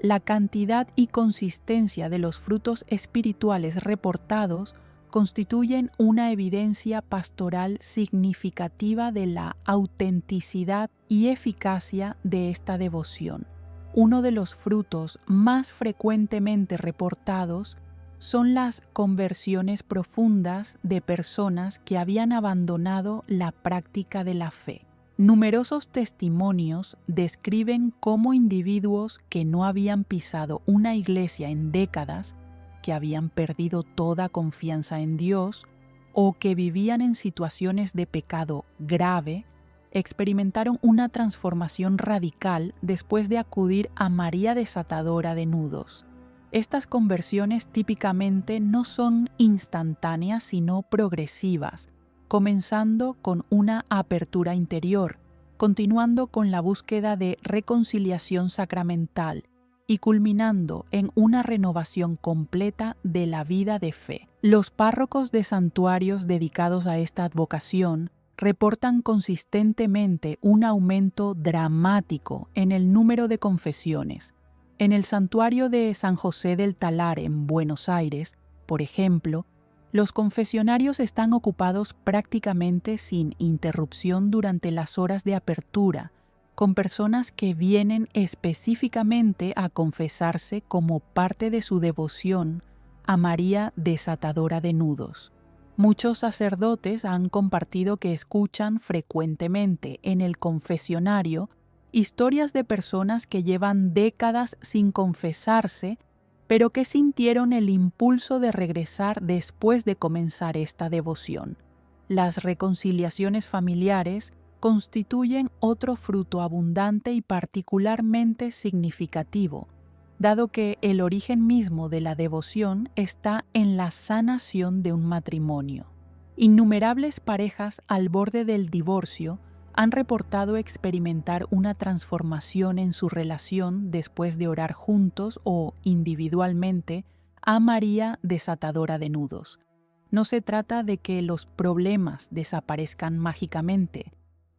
la cantidad y consistencia de los frutos espirituales reportados constituyen una evidencia pastoral significativa de la autenticidad y eficacia de esta devoción. Uno de los frutos más frecuentemente reportados son las conversiones profundas de personas que habían abandonado la práctica de la fe. Numerosos testimonios describen cómo individuos que no habían pisado una iglesia en décadas, que habían perdido toda confianza en Dios o que vivían en situaciones de pecado grave, experimentaron una transformación radical después de acudir a María desatadora de nudos. Estas conversiones típicamente no son instantáneas sino progresivas, comenzando con una apertura interior, continuando con la búsqueda de reconciliación sacramental y culminando en una renovación completa de la vida de fe. Los párrocos de santuarios dedicados a esta advocación reportan consistentemente un aumento dramático en el número de confesiones. En el santuario de San José del Talar en Buenos Aires, por ejemplo, los confesionarios están ocupados prácticamente sin interrupción durante las horas de apertura, con personas que vienen específicamente a confesarse como parte de su devoción a María desatadora de nudos. Muchos sacerdotes han compartido que escuchan frecuentemente en el confesionario historias de personas que llevan décadas sin confesarse, pero que sintieron el impulso de regresar después de comenzar esta devoción. Las reconciliaciones familiares constituyen otro fruto abundante y particularmente significativo, dado que el origen mismo de la devoción está en la sanación de un matrimonio. Innumerables parejas al borde del divorcio han reportado experimentar una transformación en su relación después de orar juntos o individualmente a María desatadora de nudos. No se trata de que los problemas desaparezcan mágicamente,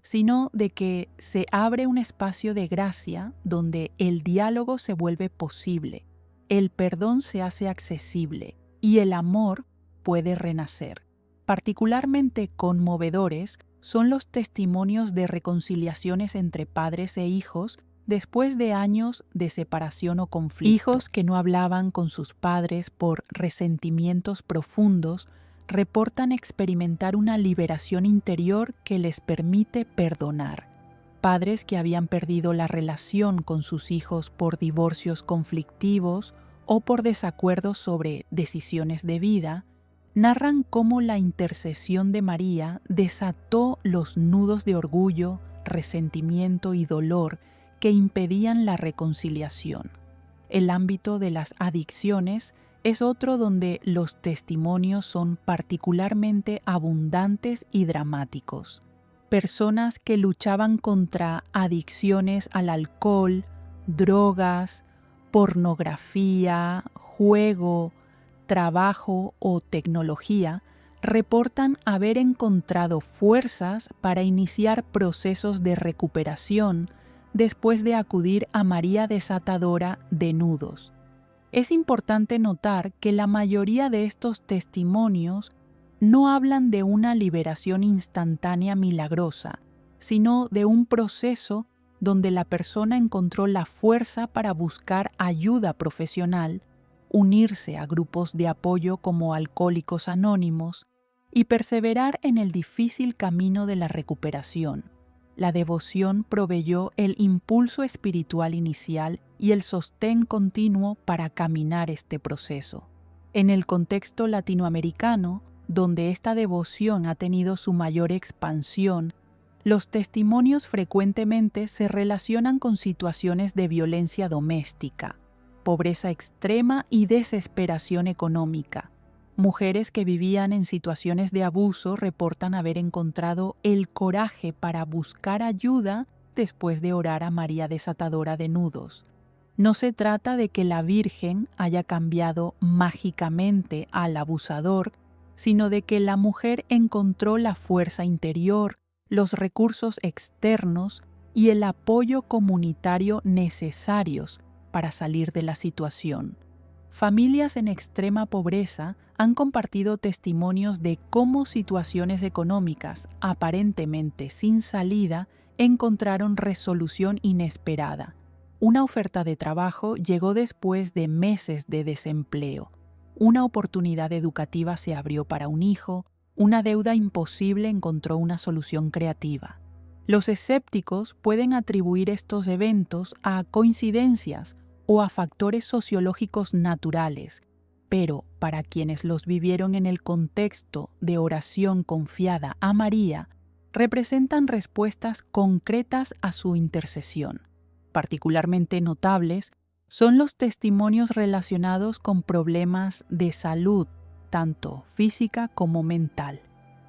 sino de que se abre un espacio de gracia donde el diálogo se vuelve posible, el perdón se hace accesible y el amor puede renacer. Particularmente conmovedores son los testimonios de reconciliaciones entre padres e hijos después de años de separación o conflicto. Hijos que no hablaban con sus padres por resentimientos profundos reportan experimentar una liberación interior que les permite perdonar. Padres que habían perdido la relación con sus hijos por divorcios conflictivos o por desacuerdos sobre decisiones de vida, narran cómo la intercesión de María desató los nudos de orgullo, resentimiento y dolor que impedían la reconciliación. El ámbito de las adicciones es otro donde los testimonios son particularmente abundantes y dramáticos. Personas que luchaban contra adicciones al alcohol, drogas, pornografía, juego, trabajo o tecnología, reportan haber encontrado fuerzas para iniciar procesos de recuperación después de acudir a María desatadora de nudos. Es importante notar que la mayoría de estos testimonios no hablan de una liberación instantánea milagrosa, sino de un proceso donde la persona encontró la fuerza para buscar ayuda profesional, unirse a grupos de apoyo como Alcohólicos Anónimos y perseverar en el difícil camino de la recuperación. La devoción proveyó el impulso espiritual inicial y el sostén continuo para caminar este proceso. En el contexto latinoamericano, donde esta devoción ha tenido su mayor expansión, los testimonios frecuentemente se relacionan con situaciones de violencia doméstica, pobreza extrema y desesperación económica. Mujeres que vivían en situaciones de abuso reportan haber encontrado el coraje para buscar ayuda después de orar a María Desatadora de Nudos. No se trata de que la Virgen haya cambiado mágicamente al abusador, sino de que la mujer encontró la fuerza interior, los recursos externos y el apoyo comunitario necesarios para salir de la situación. Familias en extrema pobreza han compartido testimonios de cómo situaciones económicas, aparentemente sin salida, encontraron resolución inesperada. Una oferta de trabajo llegó después de meses de desempleo. Una oportunidad educativa se abrió para un hijo. Una deuda imposible encontró una solución creativa. Los escépticos pueden atribuir estos eventos a coincidencias o a factores sociológicos naturales, pero para quienes los vivieron en el contexto de oración confiada a María, representan respuestas concretas a su intercesión. Particularmente notables son los testimonios relacionados con problemas de salud, tanto física como mental.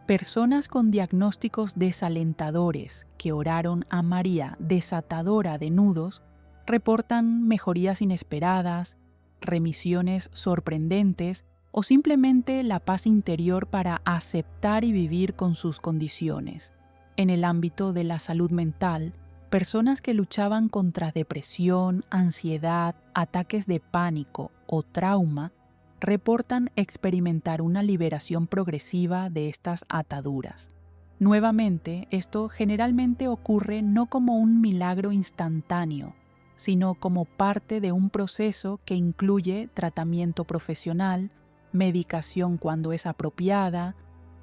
Personas con diagnósticos desalentadores que oraron a María Desatadora de Nudos reportan mejorías inesperadas, remisiones sorprendentes o simplemente la paz interior para aceptar y vivir con sus condiciones. En el ámbito de la salud mental, personas que luchaban contra depresión, ansiedad, ataques de pánico o trauma reportan experimentar una liberación progresiva de estas ataduras. Nuevamente, esto generalmente ocurre no como un milagro instantáneo, sino como parte de un proceso que incluye tratamiento profesional, medicación cuando es apropiada,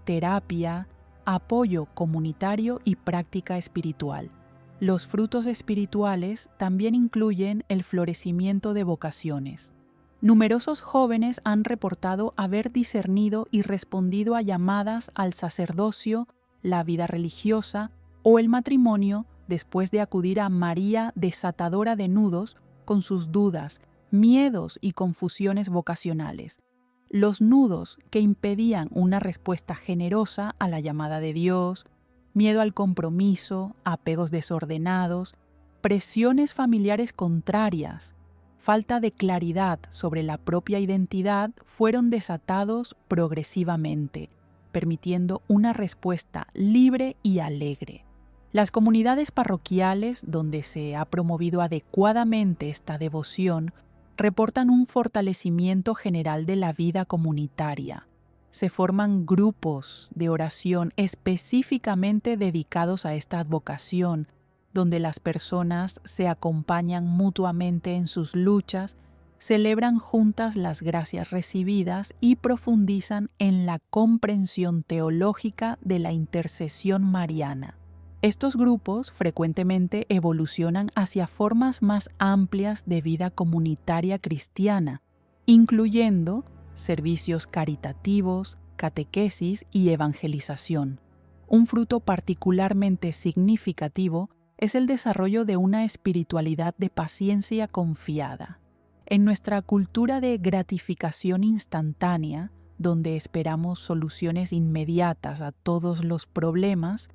terapia, apoyo comunitario y práctica espiritual. Los frutos espirituales también incluyen el florecimiento de vocaciones. Numerosos jóvenes han reportado haber discernido y respondido a llamadas al sacerdocio, la vida religiosa o el matrimonio después de acudir a María Desatadora de Nudos con sus dudas, miedos y confusiones vocacionales. Los nudos que impedían una respuesta generosa a la llamada de Dios, miedo al compromiso, apegos desordenados, presiones familiares contrarias, falta de claridad sobre la propia identidad fueron desatados progresivamente, permitiendo una respuesta libre y alegre. Las comunidades parroquiales, donde se ha promovido adecuadamente esta devoción, reportan un fortalecimiento general de la vida comunitaria. Se forman grupos de oración específicamente dedicados a esta advocación, donde las personas se acompañan mutuamente en sus luchas, celebran juntas las gracias recibidas y profundizan en la comprensión teológica de la intercesión mariana. Estos grupos frecuentemente evolucionan hacia formas más amplias de vida comunitaria cristiana, incluyendo servicios caritativos, catequesis y evangelización. Un fruto particularmente significativo es el desarrollo de una espiritualidad de paciencia confiada. En nuestra cultura de gratificación instantánea, donde esperamos soluciones inmediatas a todos los problemas,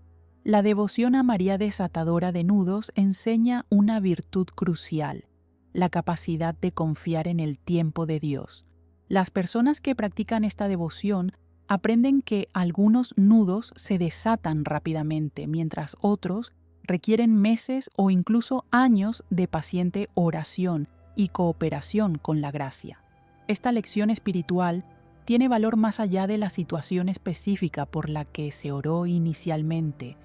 la devoción a María Desatadora de Nudos enseña una virtud crucial, la capacidad de confiar en el tiempo de Dios. Las personas que practican esta devoción aprenden que algunos nudos se desatan rápidamente, mientras otros requieren meses o incluso años de paciente oración y cooperación con la gracia. Esta lección espiritual tiene valor más allá de la situación específica por la que se oró inicialmente.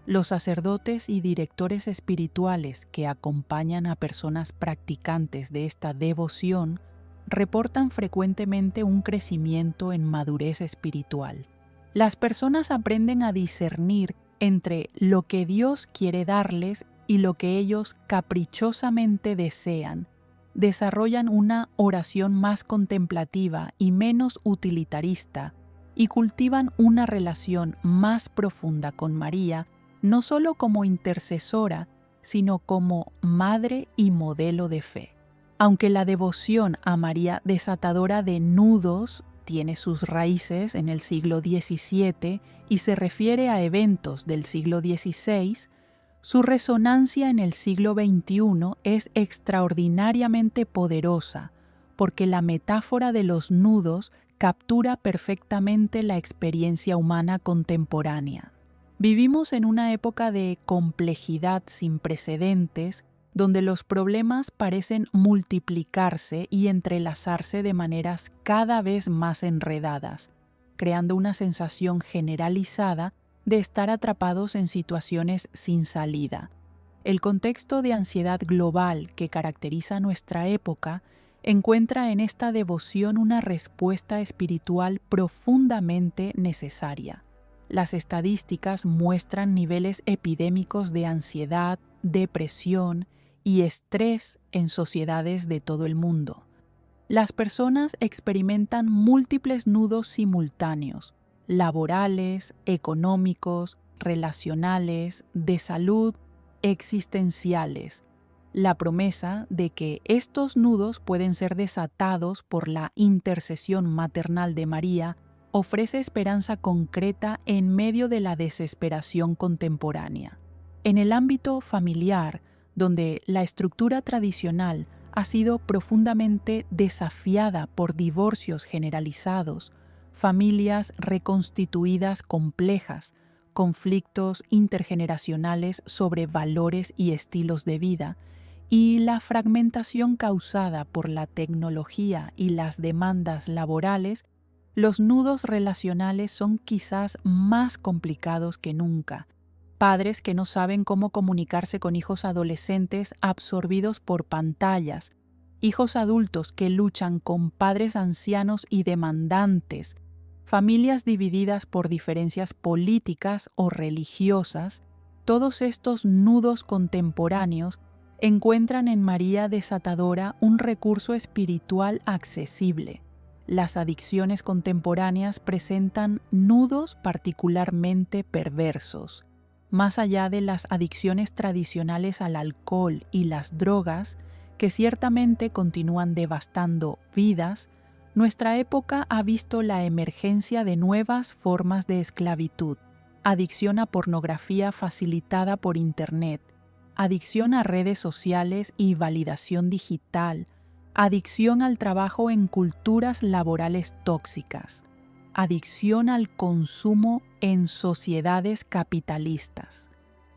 Los sacerdotes y directores espirituales que acompañan a personas practicantes de esta devoción reportan frecuentemente un crecimiento en madurez espiritual. Las personas aprenden a discernir entre lo que Dios quiere darles y lo que ellos caprichosamente desean, desarrollan una oración más contemplativa y menos utilitarista y cultivan una relación más profunda con María, no solo como intercesora, sino como madre y modelo de fe. Aunque la devoción a María desatadora de nudos tiene sus raíces en el siglo XVII y se refiere a eventos del siglo XVI, su resonancia en el siglo XXI es extraordinariamente poderosa porque la metáfora de los nudos captura perfectamente la experiencia humana contemporánea. Vivimos en una época de complejidad sin precedentes, donde los problemas parecen multiplicarse y entrelazarse de maneras cada vez más enredadas, creando una sensación generalizada de estar atrapados en situaciones sin salida. El contexto de ansiedad global que caracteriza nuestra época encuentra en esta devoción una respuesta espiritual profundamente necesaria. Las estadísticas muestran niveles epidémicos de ansiedad, depresión y estrés en sociedades de todo el mundo. Las personas experimentan múltiples nudos simultáneos, laborales, económicos, relacionales, de salud, existenciales. La promesa de que estos nudos pueden ser desatados por la intercesión maternal de María ofrece esperanza concreta en medio de la desesperación contemporánea. En el ámbito familiar, donde la estructura tradicional ha sido profundamente desafiada por divorcios generalizados, familias reconstituidas complejas, conflictos intergeneracionales sobre valores y estilos de vida, y la fragmentación causada por la tecnología y las demandas laborales, los nudos relacionales son quizás más complicados que nunca. Padres que no saben cómo comunicarse con hijos adolescentes absorbidos por pantallas, hijos adultos que luchan con padres ancianos y demandantes, familias divididas por diferencias políticas o religiosas. Todos estos nudos contemporáneos encuentran en María desatadora un recurso espiritual accesible. Las adicciones contemporáneas presentan nudos particularmente perversos. Más allá de las adicciones tradicionales al alcohol y las drogas, que ciertamente continúan devastando vidas, nuestra época ha visto la emergencia de nuevas formas de esclavitud, adicción a pornografía facilitada por Internet, adicción a redes sociales y validación digital, adicción al trabajo en culturas laborales tóxicas, adicción al consumo en sociedades capitalistas.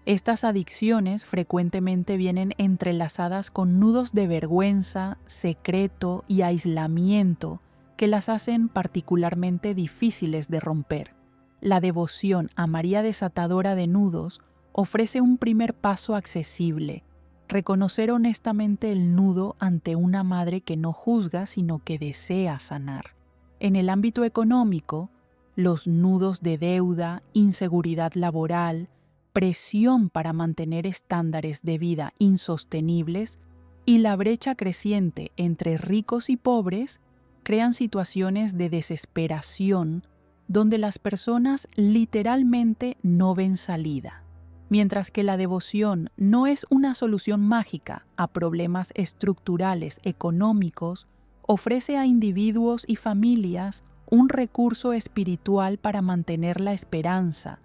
Estas adicciones frecuentemente vienen entrelazadas con nudos de vergüenza, secreto y aislamiento que las hacen particularmente difíciles de romper. La devoción a María desatadora de nudos ofrece un primer paso accesible: reconocer honestamente el nudo ante una madre que no juzga, sino que desea sanar. En el ámbito económico, los nudos de deuda, inseguridad laboral, presión para mantener estándares de vida insostenibles y la brecha creciente entre ricos y pobres crean situaciones de desesperación donde las personas literalmente no ven salida. Mientras que la devoción no es una solución mágica a problemas estructurales económicos, ofrece a individuos y familias un recurso espiritual para mantener la esperanza,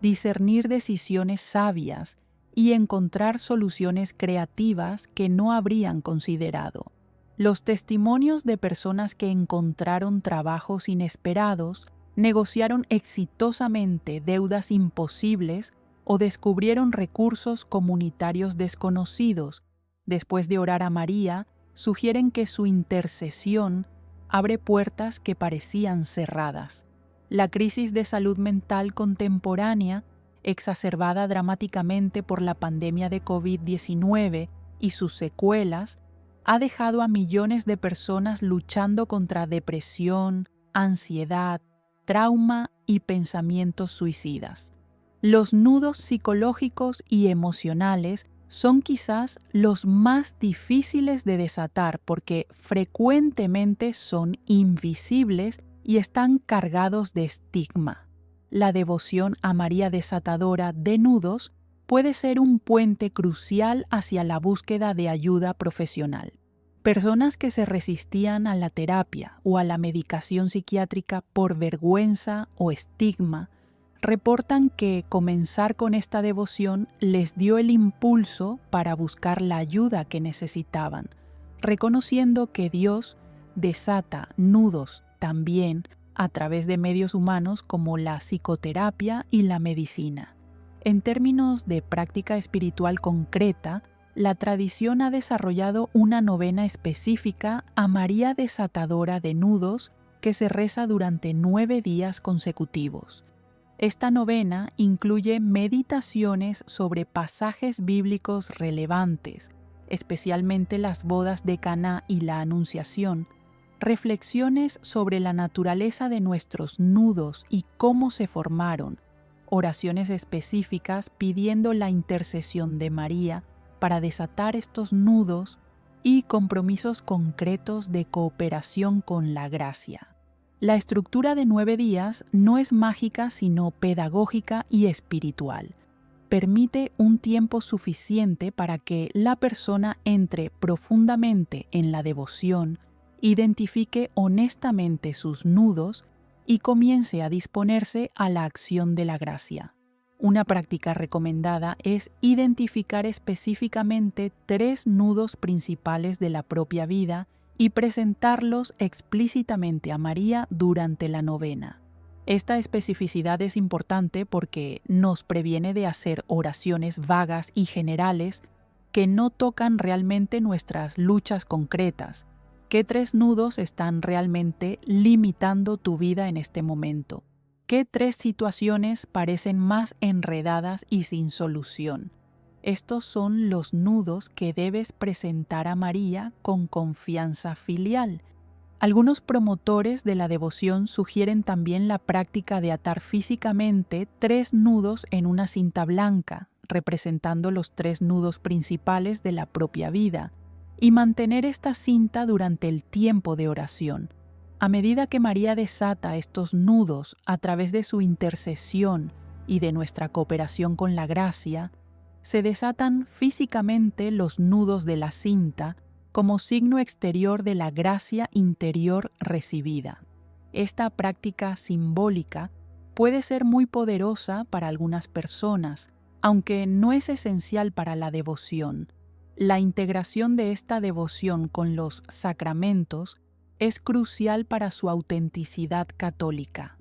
discernir decisiones sabias y encontrar soluciones creativas que no habrían considerado. Los testimonios de personas que encontraron trabajos inesperados, negociaron exitosamente deudas imposibles o descubrieron recursos comunitarios desconocidos, después de orar a María, sugieren que su intercesión abre puertas que parecían cerradas. La crisis de salud mental contemporánea, exacerbada dramáticamente por la pandemia de COVID-19 y sus secuelas, ha dejado a millones de personas luchando contra depresión, ansiedad, trauma y pensamientos suicidas. Los nudos psicológicos y emocionales son quizás los más difíciles de desatar porque frecuentemente son invisibles y están cargados de estigma. La devoción a María desatadora de nudos puede ser un puente crucial hacia la búsqueda de ayuda profesional. Personas que se resistían a la terapia o a la medicación psiquiátrica por vergüenza o estigma reportan que comenzar con esta devoción les dio el impulso para buscar la ayuda que necesitaban, reconociendo que Dios desata nudos también a través de medios humanos como la psicoterapia y la medicina. En términos de práctica espiritual concreta, la tradición ha desarrollado una novena específica a María desatadora de nudos que se reza durante 9 días consecutivos. Esta novena incluye meditaciones sobre pasajes bíblicos relevantes, especialmente las bodas de Caná y la Anunciación, reflexiones sobre la naturaleza de nuestros nudos y cómo se formaron, oraciones específicas pidiendo la intercesión de María para desatar estos nudos y compromisos concretos de cooperación con la gracia. La estructura de 9 días no es mágica sino pedagógica y espiritual. Permite un tiempo suficiente para que la persona entre profundamente en la devoción, identifique honestamente sus nudos y comience a disponerse a la acción de la gracia. Una práctica recomendada es identificar específicamente 3 nudos principales de la propia vida y presentarlos explícitamente a María durante la novena. Esta especificidad es importante porque nos previene de hacer oraciones vagas y generales que no tocan realmente nuestras luchas concretas. ¿Qué 3 nudos están realmente limitando tu vida en este momento? ¿Qué 3 situaciones parecen más enredadas y sin solución? Estos son los nudos que debes presentar a María con confianza filial. Algunos promotores de la devoción sugieren también la práctica de atar físicamente 3 nudos en una cinta blanca, representando los 3 nudos principales de la propia vida, y mantener esta cinta durante el tiempo de oración. A medida que María desata estos nudos a través de su intercesión y de nuestra cooperación con la gracia, se desatan físicamente los nudos de la cinta como signo exterior de la gracia interior recibida. Esta práctica simbólica puede ser muy poderosa para algunas personas, aunque no es esencial para la devoción. La integración de esta devoción con los sacramentos es crucial para su autenticidad católica.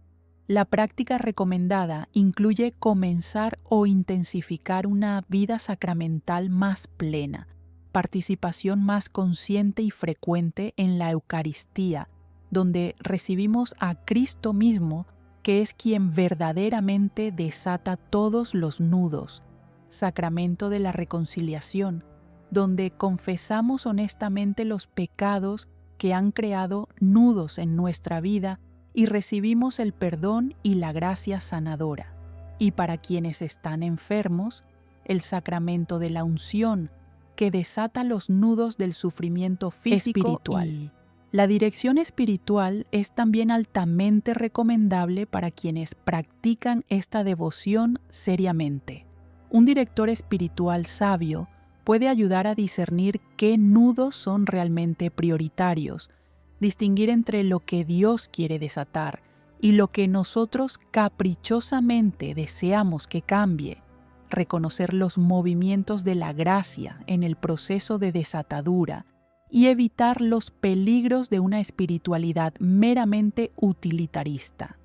La práctica recomendada incluye comenzar o intensificar una vida sacramental más plena, participación más consciente y frecuente en la Eucaristía, donde recibimos a Cristo mismo, que es quien verdaderamente desata todos los nudos, sacramento de la reconciliación, donde confesamos honestamente los pecados que han creado nudos en nuestra vida y recibimos el perdón y la gracia sanadora. Y para quienes están enfermos, el sacramento de la unción, que desata los nudos del sufrimiento físico espiritual. La dirección espiritual es también altamente recomendable para quienes practican esta devoción seriamente. Un director espiritual sabio puede ayudar a discernir qué nudos son realmente prioritarios, distinguir entre lo que Dios quiere desatar y lo que nosotros caprichosamente deseamos que cambie, reconocer los movimientos de la gracia en el proceso de desatadura y evitar los peligros de una espiritualidad meramente utilitarista.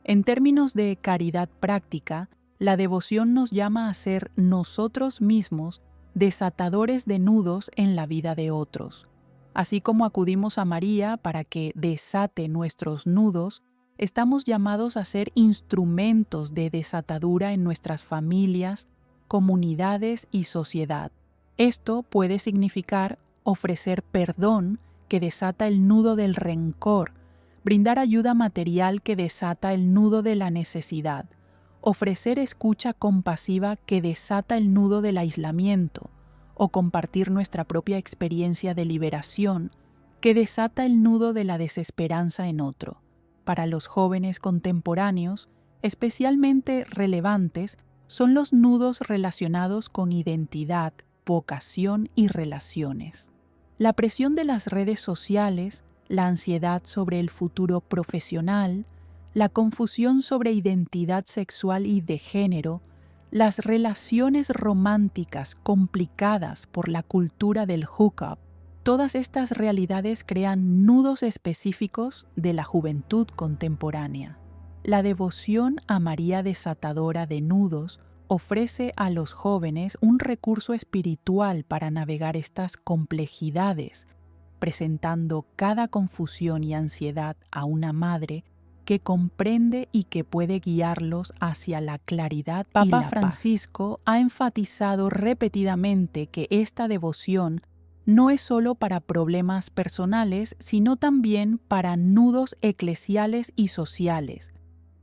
En términos de caridad práctica, la devoción nos llama a ser nosotros mismos desatadores de nudos en la vida de otros. Así como acudimos a María para que desate nuestros nudos, estamos llamados a ser instrumentos de desatadura en nuestras familias, comunidades y sociedad. Esto puede significar ofrecer perdón que desata el nudo del rencor, brindar ayuda material que desata el nudo de la necesidad, ofrecer escucha compasiva que desata el nudo del aislamiento, o compartir nuestra propia experiencia de liberación que desata el nudo de la desesperanza en otro. Para los jóvenes contemporáneos, especialmente relevantes son los nudos relacionados con identidad, vocación y relaciones. La presión de las redes sociales, la ansiedad sobre el futuro profesional, la confusión sobre identidad sexual y de género, las relaciones románticas complicadas por la cultura del hookup, todas estas realidades crean nudos específicos de la juventud contemporánea. La devoción a María desatadora de nudos ofrece a los jóvenes un recurso espiritual para navegar estas complejidades, presentando cada confusión y ansiedad a una madre que comprende y que puede guiarlos hacia la claridad y la paz. Papa Francisco ha enfatizado repetidamente que esta devoción no es solo para problemas personales, sino también para nudos eclesiales y sociales.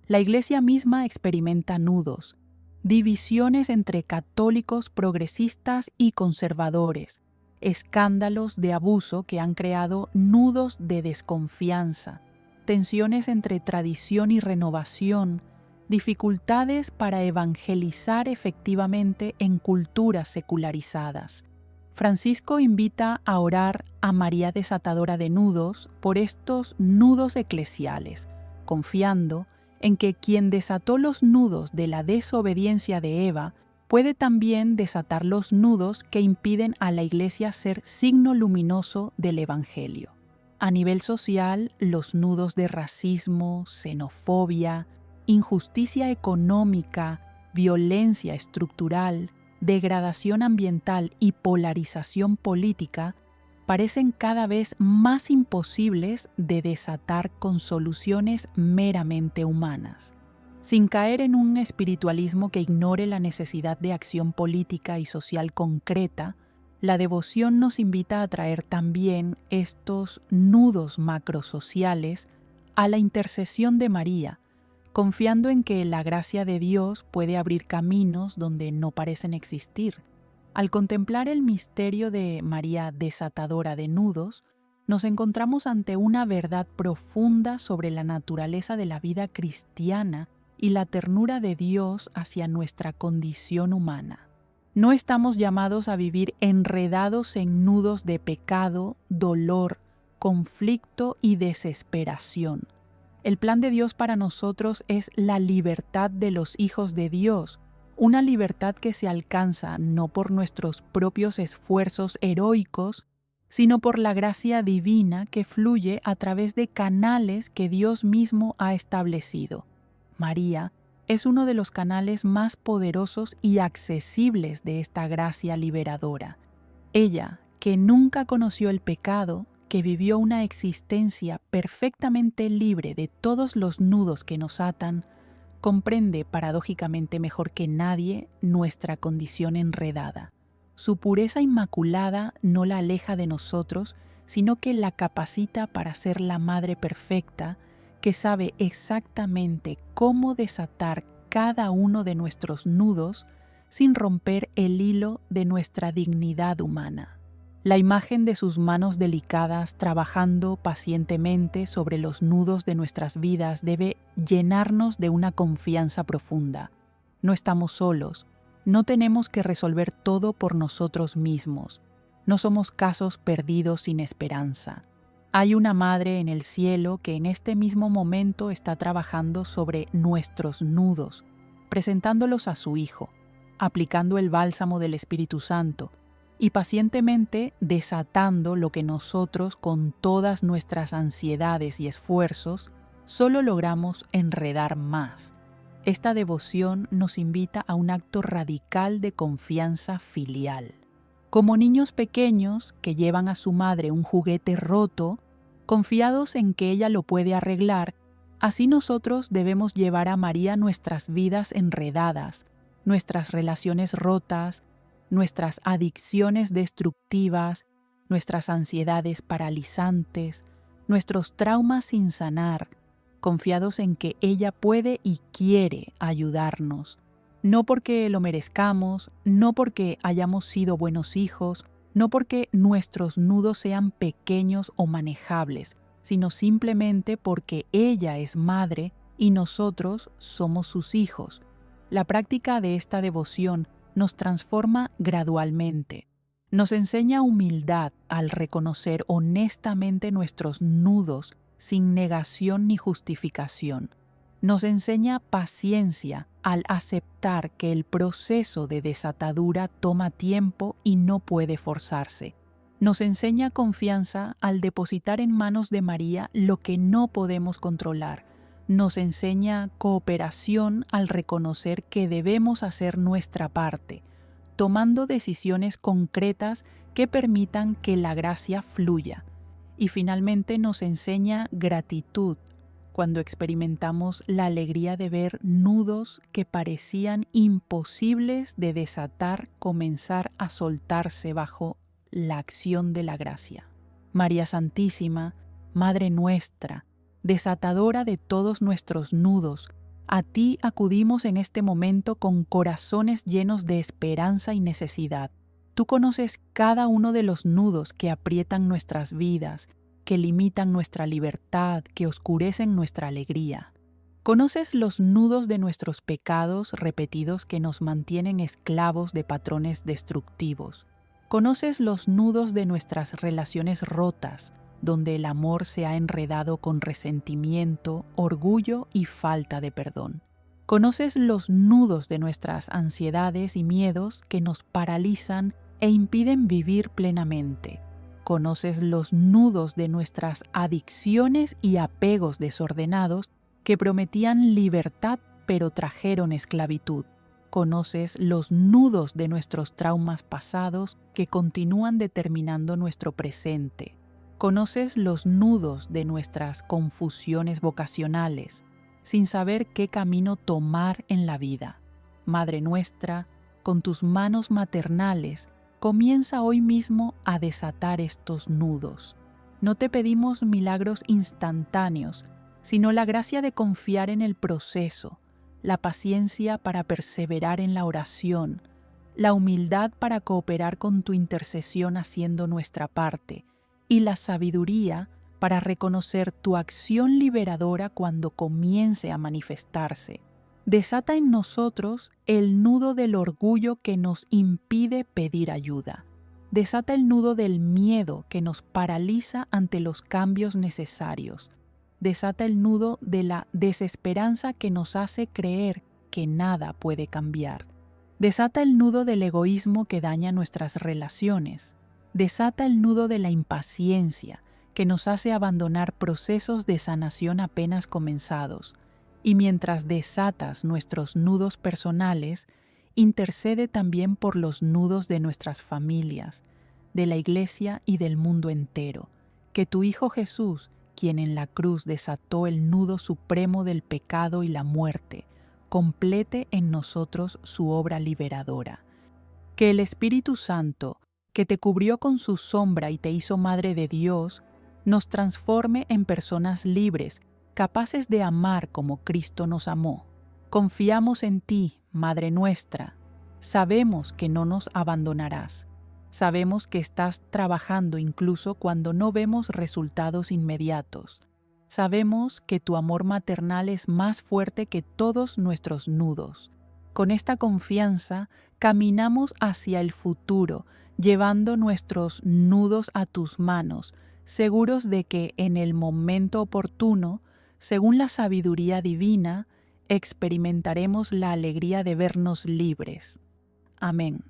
La Iglesia misma experimenta nudos, divisiones entre católicos progresistas y conservadores, escándalos de abuso que han creado nudos de desconfianza, tensiones entre tradición y renovación, dificultades para evangelizar efectivamente en culturas secularizadas. Francisco invita a orar a María desatadora de nudos por estos nudos eclesiales, confiando en que quien desató los nudos de la desobediencia de Eva puede también desatar los nudos que impiden a la Iglesia ser signo luminoso del Evangelio. A nivel social, los nudos de racismo, xenofobia, injusticia económica, violencia estructural, degradación ambiental y polarización política parecen cada vez más imposibles de desatar con soluciones meramente humanas. Sin caer en un espiritualismo que ignore la necesidad de acción política y social concreta, la devoción nos invita a traer también estos nudos macrosociales a la intercesión de María, confiando en que la gracia de Dios puede abrir caminos donde no parecen existir. Al contemplar el misterio de María desatadora de nudos, nos encontramos ante una verdad profunda sobre la naturaleza de la vida cristiana y la ternura de Dios hacia nuestra condición humana. No estamos llamados a vivir enredados en nudos de pecado, dolor, conflicto y desesperación. El plan de Dios para nosotros es la libertad de los hijos de Dios, una libertad que se alcanza no por nuestros propios esfuerzos heroicos, sino por la gracia divina que fluye a través de canales que Dios mismo ha establecido. María es uno de los canales más poderosos y accesibles de esta gracia liberadora. Ella, que nunca conoció el pecado, que vivió una existencia perfectamente libre de todos los nudos que nos atan, comprende paradójicamente mejor que nadie nuestra condición enredada. Su pureza inmaculada no la aleja de nosotros, sino que la capacita para ser la Madre perfecta, que sabe exactamente cómo desatar cada uno de nuestros nudos sin romper el hilo de nuestra dignidad humana. La imagen de sus manos delicadas trabajando pacientemente sobre los nudos de nuestras vidas debe llenarnos de una confianza profunda. No estamos solos, no tenemos que resolver todo por nosotros mismos, no somos casos perdidos sin esperanza. Hay una madre en el cielo que en este mismo momento está trabajando sobre nuestros nudos, presentándolos a su Hijo, aplicando el bálsamo del Espíritu Santo y pacientemente desatando lo que nosotros, con todas nuestras ansiedades y esfuerzos, solo logramos enredar más. Esta devoción nos invita a un acto radical de confianza filial. Como niños pequeños que llevan a su madre un juguete roto, confiados en que ella lo puede arreglar, así nosotros debemos llevar a María nuestras vidas enredadas, nuestras relaciones rotas, nuestras adicciones destructivas, nuestras ansiedades paralizantes, nuestros traumas sin sanar, confiados en que ella puede y quiere ayudarnos, no porque lo merezcamos, no porque hayamos sido buenos hijos, no porque nuestros nudos sean pequeños o manejables, sino simplemente porque ella es madre y nosotros somos sus hijos. La práctica de esta devoción nos transforma gradualmente. Nos enseña humildad al reconocer honestamente nuestros nudos sin negación ni justificación. Nos enseña paciencia al aceptar que el proceso de desatadura toma tiempo y no puede forzarse. Nos enseña confianza al depositar en manos de María lo que no podemos controlar. Nos enseña cooperación al reconocer que debemos hacer nuestra parte, tomando decisiones concretas que permitan que la gracia fluya. Y finalmente nos enseña gratitud cuando experimentamos la alegría de ver nudos que parecían imposibles de desatar comenzar a soltarse bajo la acción de la gracia. María Santísima, Madre nuestra, desatadora de todos nuestros nudos, a ti acudimos en este momento con corazones llenos de esperanza y necesidad. Tú conoces cada uno de los nudos que aprietan nuestras vidas, que limitan nuestra libertad, que oscurecen nuestra alegría. Conoces los nudos de nuestros pecados repetidos que nos mantienen esclavos de patrones destructivos. Conoces los nudos de nuestras relaciones rotas, donde el amor se ha enredado con resentimiento, orgullo y falta de perdón. Conoces los nudos de nuestras ansiedades y miedos que nos paralizan e impiden vivir plenamente. Conoces los nudos de nuestras adicciones y apegos desordenados que prometían libertad pero trajeron esclavitud. Conoces los nudos de nuestros traumas pasados que continúan determinando nuestro presente. Conoces los nudos de nuestras confusiones vocacionales, sin saber qué camino tomar en la vida. Madre nuestra, con tus manos maternales, comienza hoy mismo a desatar estos nudos. No te pedimos milagros instantáneos, sino la gracia de confiar en el proceso, la paciencia para perseverar en la oración, la humildad para cooperar con tu intercesión haciendo nuestra parte, y la sabiduría para reconocer tu acción liberadora cuando comience a manifestarse. Desata en nosotros el nudo del orgullo que nos impide pedir ayuda. Desata el nudo del miedo que nos paraliza ante los cambios necesarios. Desata el nudo de la desesperanza que nos hace creer que nada puede cambiar. Desata el nudo del egoísmo que daña nuestras relaciones. Desata el nudo de la impaciencia que nos hace abandonar procesos de sanación apenas comenzados. Y mientras desatas nuestros nudos personales, intercede también por los nudos de nuestras familias, de la Iglesia y del mundo entero. Que tu Hijo Jesús, quien en la cruz desató el nudo supremo del pecado y la muerte, complete en nosotros su obra liberadora. Que el Espíritu Santo, que te cubrió con su sombra y te hizo Madre de Dios, nos transforme en personas libres, capaces de amar como Cristo nos amó. Confiamos en ti, Madre nuestra. Sabemos que no nos abandonarás. Sabemos que estás trabajando incluso cuando no vemos resultados inmediatos. Sabemos que tu amor maternal es más fuerte que todos nuestros nudos. Con esta confianza, caminamos hacia el futuro, llevando nuestros nudos a tus manos, seguros de que en el momento oportuno, según la sabiduría divina, experimentaremos la alegría de vernos libres. Amén.